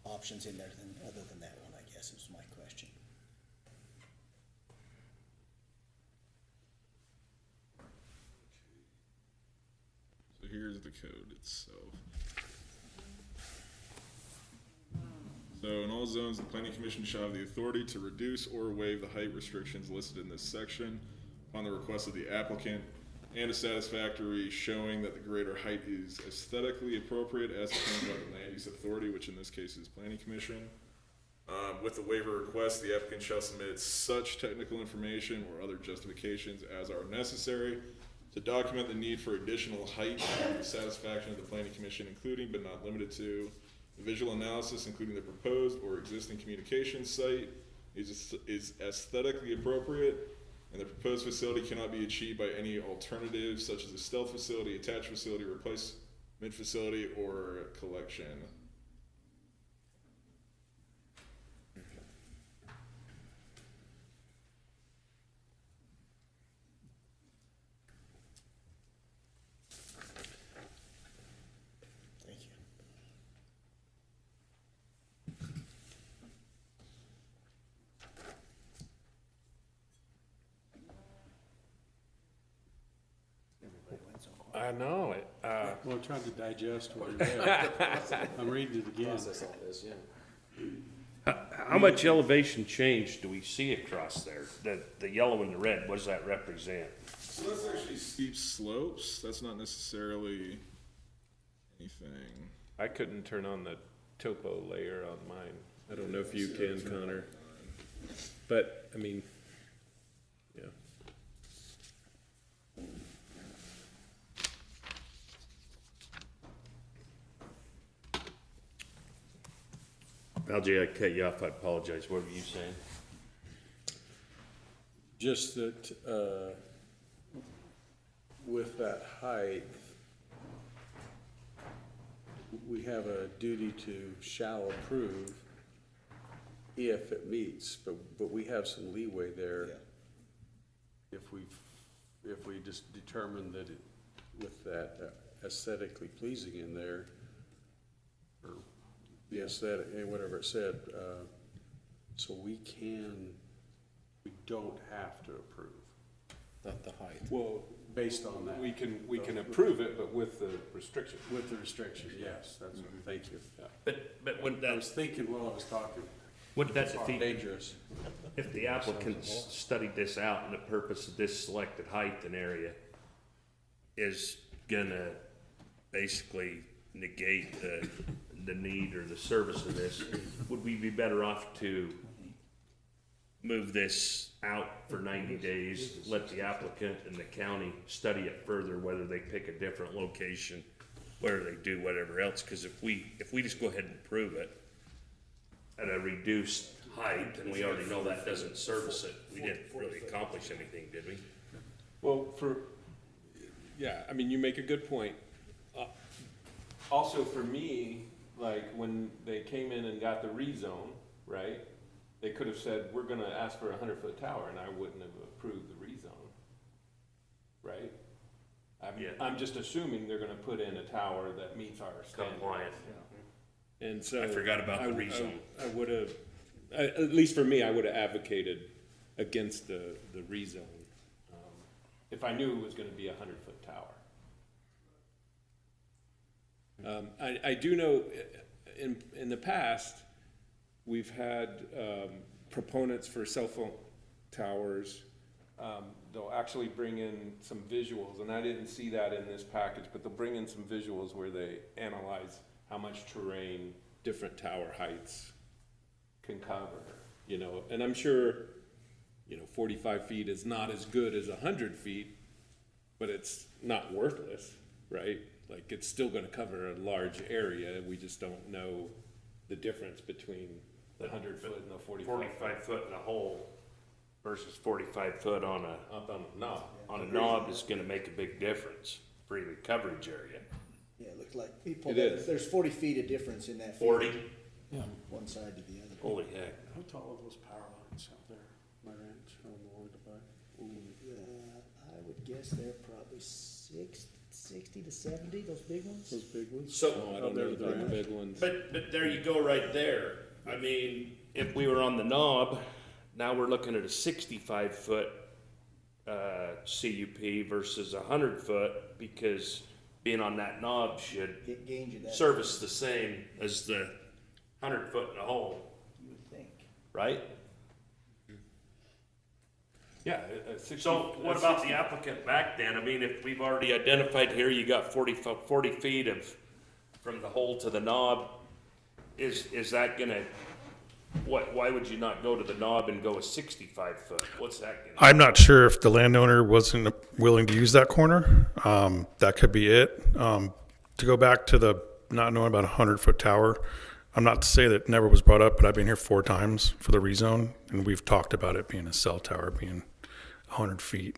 options in there other than that one, I guess, is my question. So here's the code itself. So all zones, the planning commission shall have the authority to reduce or waive the height restrictions listed in this section upon the request of the applicant and a satisfactory showing that the greater height is aesthetically appropriate as determined by the land use authority, which in this case is planning commission. With the waiver request, the applicant shall submit such technical information or other justifications as are necessary to document the need for additional height for the satisfaction of the planning commission, including but not limited to the visual analysis, including the proposed or existing communication site is aesthetically appropriate, and the proposed facility cannot be achieved by any alternatives such as a stealth facility, attached facility, replacement facility, or collection. I know it. Well, I'm trying to digest what you read. I'm reading it again. Process all this, yeah. How much elevation change do we see across there? The yellow and the red, what does that represent? So that's actually steep slopes. That's not necessarily anything. I couldn't turn on the topo layer on mine. I don't know if you can, Connor. But, I mean, yeah. LJ, I cut you off, I apologize, what were you saying? Just that, with that height, we have a duty to shall approve if it meets, but we have some leeway there. If we just determine that it, with that aesthetically pleasing in there, or the aesthetic, whatever it said, so we don't have to approve. Not the height. Well, based on that. We can approve it, but with the restriction. With the restriction, yes, that's, thank you. But wouldn't I was thinking while I was talking. Wouldn't that It's defeat? dangerous. If the applicant studied this out and the purpose of this selected height and area is gonna basically negate the need or the service of this, would we be better off to move this out for 90 days, let the applicant and the county study it further, whether they pick a different location, whether they do whatever else? Because if we just go ahead and approve it at a reduced height, and we already know that doesn't service it, we didn't really accomplish anything, did we? Well, yeah, I mean, you make a good point. Also, for me, like, when they came in and got the rezone, right? They could have said, we're gonna ask for a 100-foot tower, and I wouldn't have approved the rezone, right? I'm just assuming they're gonna put in a tower that meets our standards. Compliant. And so. I forgot about the rezone. I would have, at least for me, I would have advocated against the rezone, if I knew it was gonna be a 100-foot tower. I do know, in the past, we've had proponents for cell phone towers. They'll actually bring in some visuals, and I didn't see that in this package, but they'll bring in some visuals where they analyze how much terrain different tower heights can cover, you know. And I'm sure, 45 feet is not as good as 100 feet, but it's not worthless, right? Like, it's still gonna cover a large area. We just don't know the difference between the 100-foot and the 45. 45 foot in a hole versus 45 foot on a knob. On a knob is gonna make a big difference for your coverage area. Yeah, it looks like, people, It is. there's 40 feet of difference in that. 40? Yeah. One side to the other. Holy heck. How tall are those power lines out there, my ranch, how long to buy? I would guess they're probably 60 to 70, those big ones. Those big ones? So, I don't know about the big ones. But there you go right there. I mean, if we were on the knob, now we're looking at a 65 foot CUP versus 100 foot, because being on that knob should It gains you that. service the same as the 100 foot in a hole. right? Yeah. So what about the applicant back then? I mean, if we've already identified here, you got 40 feet of, from the hole to the knob, is that gonna, why would you not go to the knob and go a 65 foot? What's that gonna? I'm not sure if the landowner wasn't willing to use that corner. That could be it. To go back to the not knowing about a 100-foot tower, I'm not to say that it never was brought up, but I've been here 4 times for the rezone, and we've talked about it being a cell tower, being 100 feet.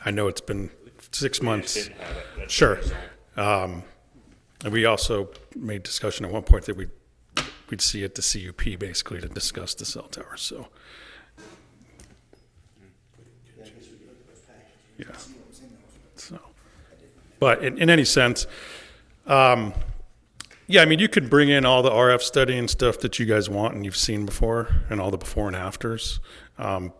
I know it's been 6 months. Didn't have it. That's Sure. the rezone. And we also made discussion at one point that we'd see at the CUP basically to discuss the cell tower, so. Yeah. So, but in any sense, yeah, I mean, you could bring in all the RF study and stuff that you guys want and you've seen before and all the before and afters.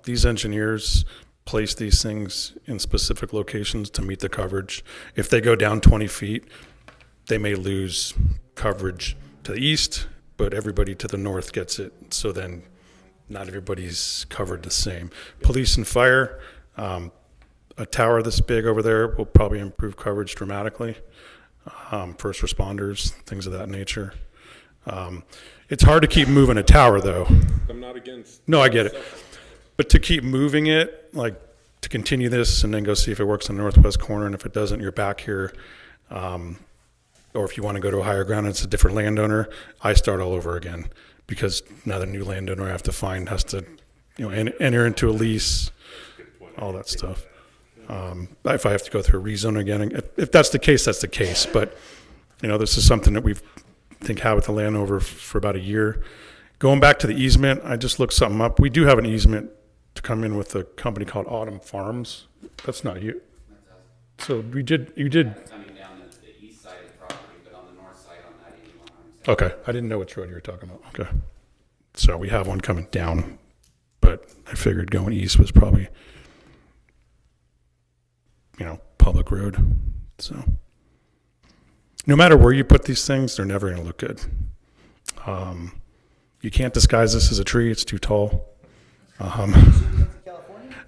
These engineers place these things in specific locations to meet the coverage. If they go down 20 feet, they may lose coverage to the east, but everybody to the north gets it. So then not everybody's covered the same. Police and fire, a tower this big over there will probably improve coverage dramatically. First responders, things of that nature. It's hard to keep moving a tower though. I'm not against. No, I get it. But to keep moving it, like to continue this and then go see if it works in the northwest corner, and if it doesn't, you're back here. Or if you want to go to a higher ground and it's a different landowner, I start all over again because now the new landowner I have to find has to, enter into a lease, all that stuff. If I have to go through a rezone again, if that's the case, that's the case. But, this is something that we've, had with the landowner for about a year. Going back to the easement, I just looked something up. We do have an easement to come in with a company called Autumn Farms. That's not you. So you did. Coming down the east side of the property, but on the north side on that 8100. Okay, I didn't know which road you were talking about. Okay. So we have one coming down, but I figured going east was probably, public road. So no matter where you put these things, they're never going to look good. You can't disguise this as a tree. It's too tall. I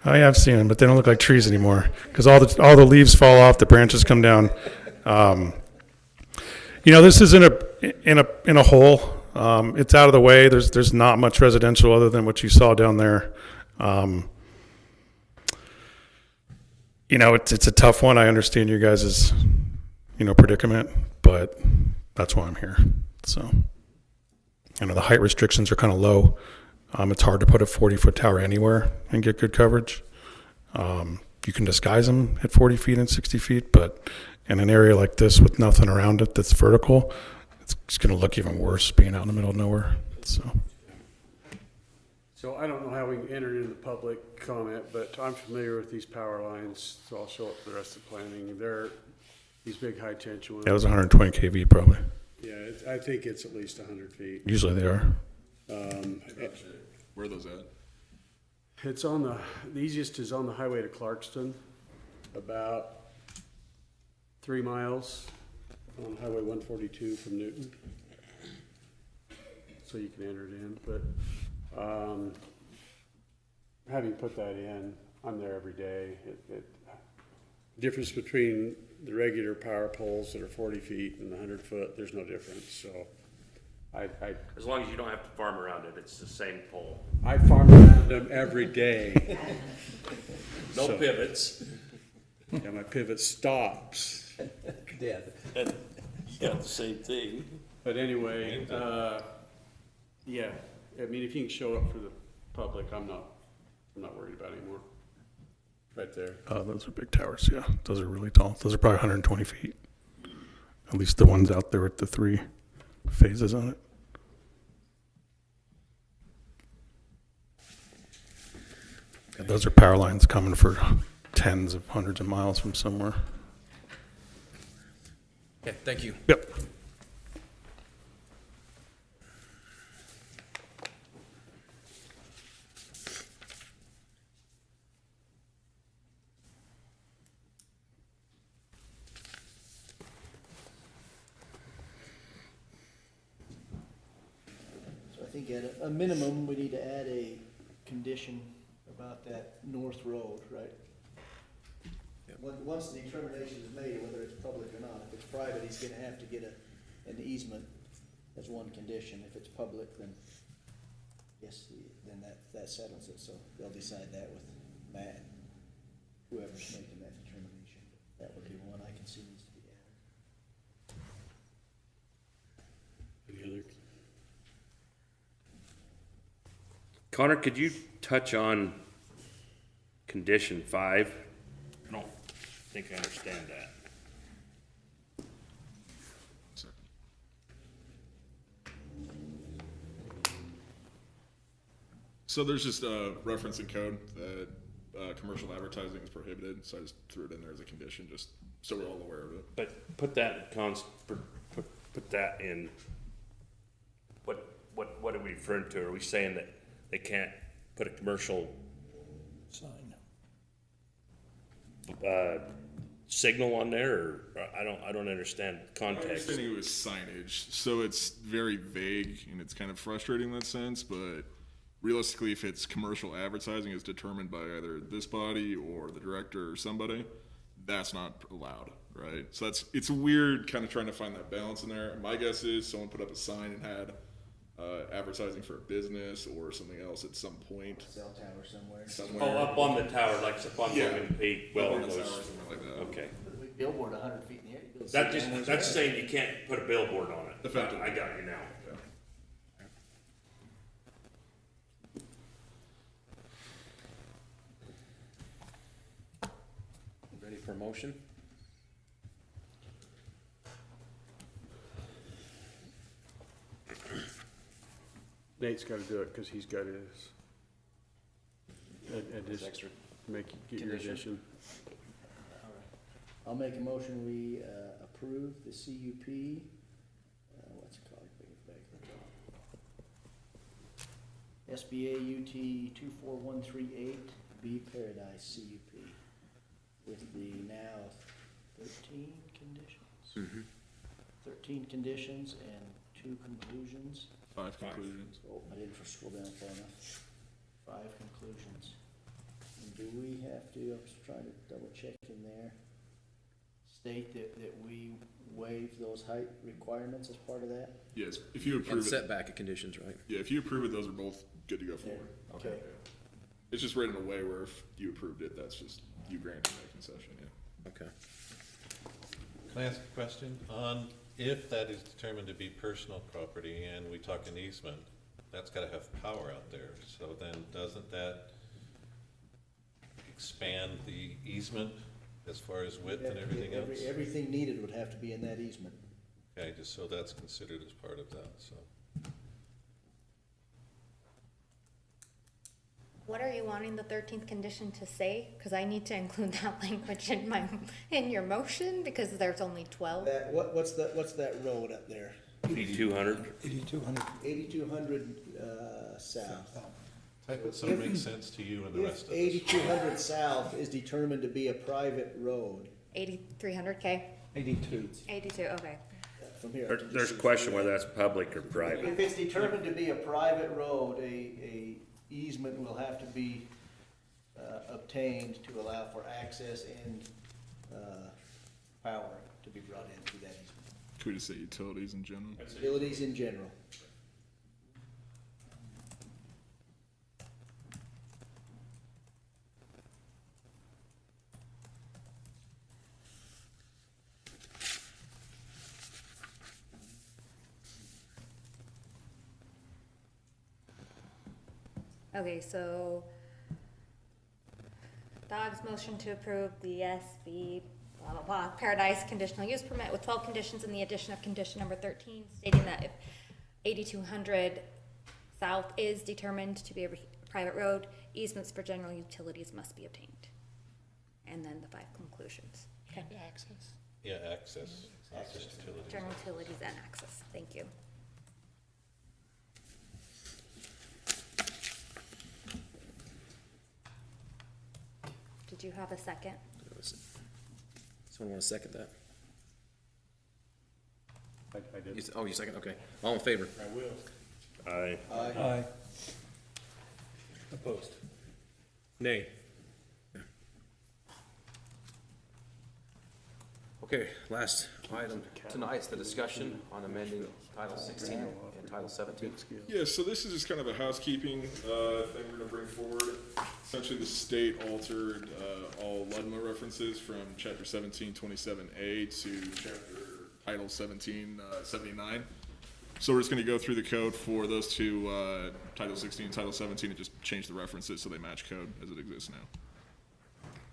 have seen them, but they don't look like trees anymore because all the leaves fall off, the branches come down. This is in a hole. It's out of the way. There's not much residential other than what you saw down there. It's a tough one. I understand you guys' predicament, but that's why I'm here. So, the height restrictions are kind of low. It's hard to put a 40-foot tower anywhere and get good coverage. You can disguise them at 40 feet and 60 feet, but in an area like this with nothing around it that's vertical, it's going to look even worse being out in the middle of nowhere. So I don't know how we can enter into the public comment, but I'm familiar with these power lines, so I'll show up for the rest of the planning. They're these big high tension ones. That was 120 kV probably. Yeah, I think it's at least 100 feet. Usually they are. Where are those at? It's on the easiest is on the highway to Clarkston, about 3 miles on Highway 142 from Newton. So you can enter it in, but having put that in, I'm there every day. Difference between the regular power poles that are 40 feet and the 100 foot, there's no difference. So As long as you don't have to farm around it, it's the same pole. I farm around them every day. No pivots. Yeah, my pivot stops. Dead. Yeah, the same thing. But anyway, yeah, I mean, if you can show up for the public, I'm not worried about it anymore. Right there. Those are big towers, yeah. Those are really tall. Those are probably 120 feet. At least the ones out there with the 3 phases on it. And those are power lines coming for tens of hundreds of miles from somewhere. Okay, thank you. Yep. So I think at a minimum, we need to add a condition about that north road, right? Once the determination is made, whether it's public or not, if it's private, he's gonna have to get an easement as one condition. If it's public, then, yes, then that settles it, so they'll decide that with Matt, whoever's making that determination. That would be one I can see needs to be added. Any other? Connor, could you touch on condition 5? I don't think I understand that. So there's just a reference in code that commercial advertising is prohibited, so I just threw it in there as a condition, just so we're all aware of it. But put that put that in. What are we referring to? Are we saying that they can't put a commercial Sign. signal on there, or I don't understand My context. understanding it was signage, so it's very vague and it's kind of frustrating in that sense, but realistically, if it's commercial advertising, it's determined by either this body or the director or somebody, that's not allowed, right? So it's weird kind of trying to find that balance in there. My guess is someone put up a sign and had advertising for a business or something else at some point. Cell tower somewhere. Oh, up on the tower, like up on Logan Peak, Up well, on the those- tower or something like that. okay. Billboard 100 feet in the air. You build cell towers That's there. saying you can't put a billboard on it. Effectively. I got you now. Ready for a motion? Nate's gotta do it, cause he's got his. And His just extra get your condition. addition. I'll make a motion, we approve the CUP, what's it called, bring it back to the top. SBA UT 24138, B Paradise CUP, with the now 13 conditions? 13 conditions and 2 conclusions. 5 conclusions. Oh, I didn't scroll down far enough. 5 conclusions. And do we have to, I was trying to double check in there, state that we waive those height requirements as part of that? Yes, if you And approve it. setback conditions, right? Yeah, if you approve it, those are both good to go forward. Okay. It's just written in a way where if you approved it, that's just you granting that concession, yeah. Okay. Can I ask a question? If that is determined to be personal property and we talk an easement, that's gotta have power out there. So then doesn't that expand the easement as far as width and everything else? Everything needed would have to be in that easement. Okay, just so that's considered as part of that, so. What are you wanting the 13th condition to say? Because I need to include that language in your motion, because there's only 12. What's that road up there? 8200. 8200. 8200 south. Type it so it makes sense to you and the rest of us. 8200 south is determined to be a private road 8300K? 82. 82, okay. from here. There's a question whether that's public or private. If it's determined to be a private road, a easement will have to be obtained to allow for access and power to be brought into that easement. Could we just say utilities in general? Utilities in general. Okay, so Doug's motion to approve the SV blah, blah, blah, Paradise conditional use permit with 12 conditions and the addition of condition number 13, stating that if 8200 South is determined to be a private road, easements for general utilities must be obtained. And then the 5 conclusions. Okay. Access. Yeah, access, not just utilities. General utilities and access. Thank you. Did you have a second? Someone want to second that? I did. You second, okay. All in favor? I will. Aye. Aye. Opposed? Nay. Okay, last item tonight's the discussion on amending Title 16 and Title 17. Yeah, so this is just kind of a housekeeping thing we're gonna bring forward. Essentially, the state altered all LUDMA references from Chapter 1727A to Title 1779. So we're just gonna go through the code for those two, Title 16 and Title 17, and just change the references so they match code as it exists now.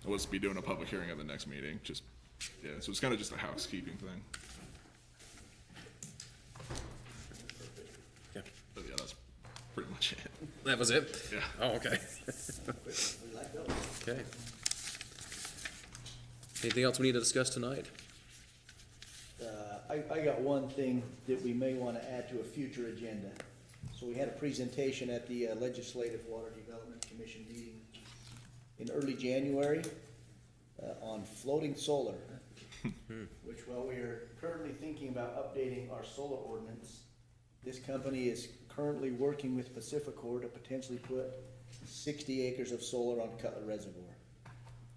We'll just be doing a public hearing at the next meeting, yeah, so it's kind of just a housekeeping thing. Yeah. But yeah, that's pretty much it. That was it? Yeah. Oh, okay. Okay. Anything else we need to discuss tonight? I got one thing that we may want to add to a future agenda. So we had a presentation at the Legislative Water Development Commission meeting in early January on floating solar, which while we are currently thinking about updating our solar ordinance, this company is currently working with Pacificor to potentially put 60 acres of solar on Cutler Reservoir.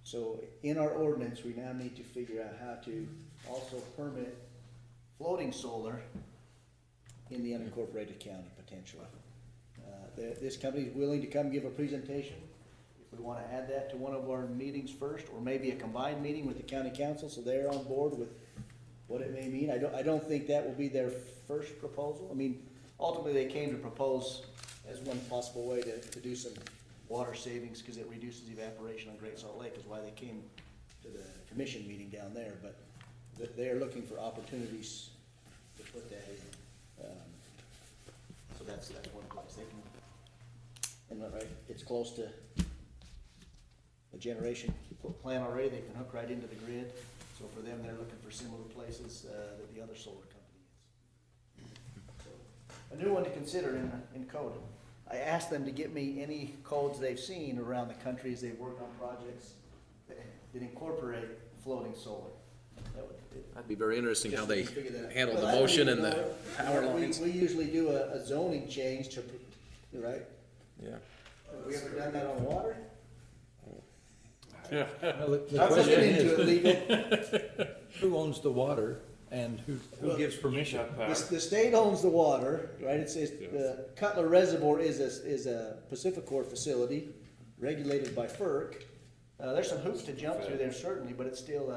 So in our ordinance, we now need to figure out how to also permit floating solar in the unincorporated county potentially. This company is willing to come give a presentation. If we want to add that to one of our meetings first, or maybe a combined meeting with the county council, so they're on board with what it may mean. I don't think that will be their first proposal. I mean, ultimately, they came to propose as one possible way to do some water savings, because it reduces evaporation on Great Salt Lake, is why they came to the commission meeting down there, but they are looking for opportunities to put that in. So that's one place they can, and right, it's close to a generation plant already, they can hook right into the grid. So for them, they're looking for similar places that the other solar company is. So, a new one to consider in code. I asked them to get me any codes they've seen around the country as they've worked on projects that incorporate floating solar. That'd be very interesting how they Figure that out. handle the Well, I don't motion even and the know. power We- lines. We usually do a zoning change to, right? Yeah. Have we ever done that on water? Well, the Not question looking into it, is, who owns the water and who gives permission? The state owns the water, right? It says the Cutler Reservoir is a Pacificor facility regulated by FERC. There's some hoops to jump through there certainly, but it's still,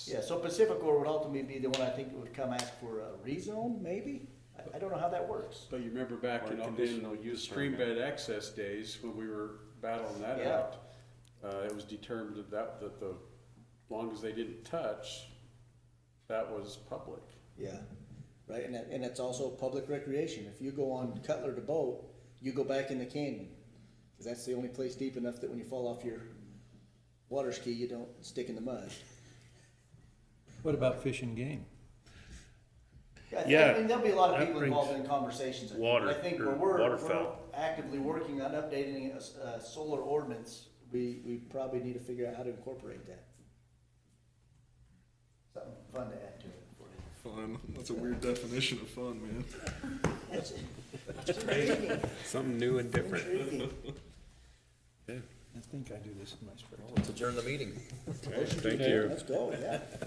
yeah, so Pacificor would ultimately be the one I think that would come ask for a rezone, maybe? I don't know how that works. But you remember back in conditional use stream permit. bed access days, when we were battling that Yeah. out, it was determined that the long as they didn't touch, that was public. Yeah, right, and that's also public recreation. If you go on Cutler to boat, you go back in the canyon, because that's the only place deep enough that when you fall off your water ski, you don't stick in the mud. What about fish and game? I mean, there'll be a lot of that people brings involved in conversations. water I think or we're waterfowl. actively working on updating a solar ordinance. We probably need to figure out how to incorporate that. Something fun to add to it. Fun. That's a weird definition of fun, man. That's intriguing. Something new and different. Intriguing. I think I do this in my spare time. Let's adjourn the meeting. Thank you. Let's go, yeah.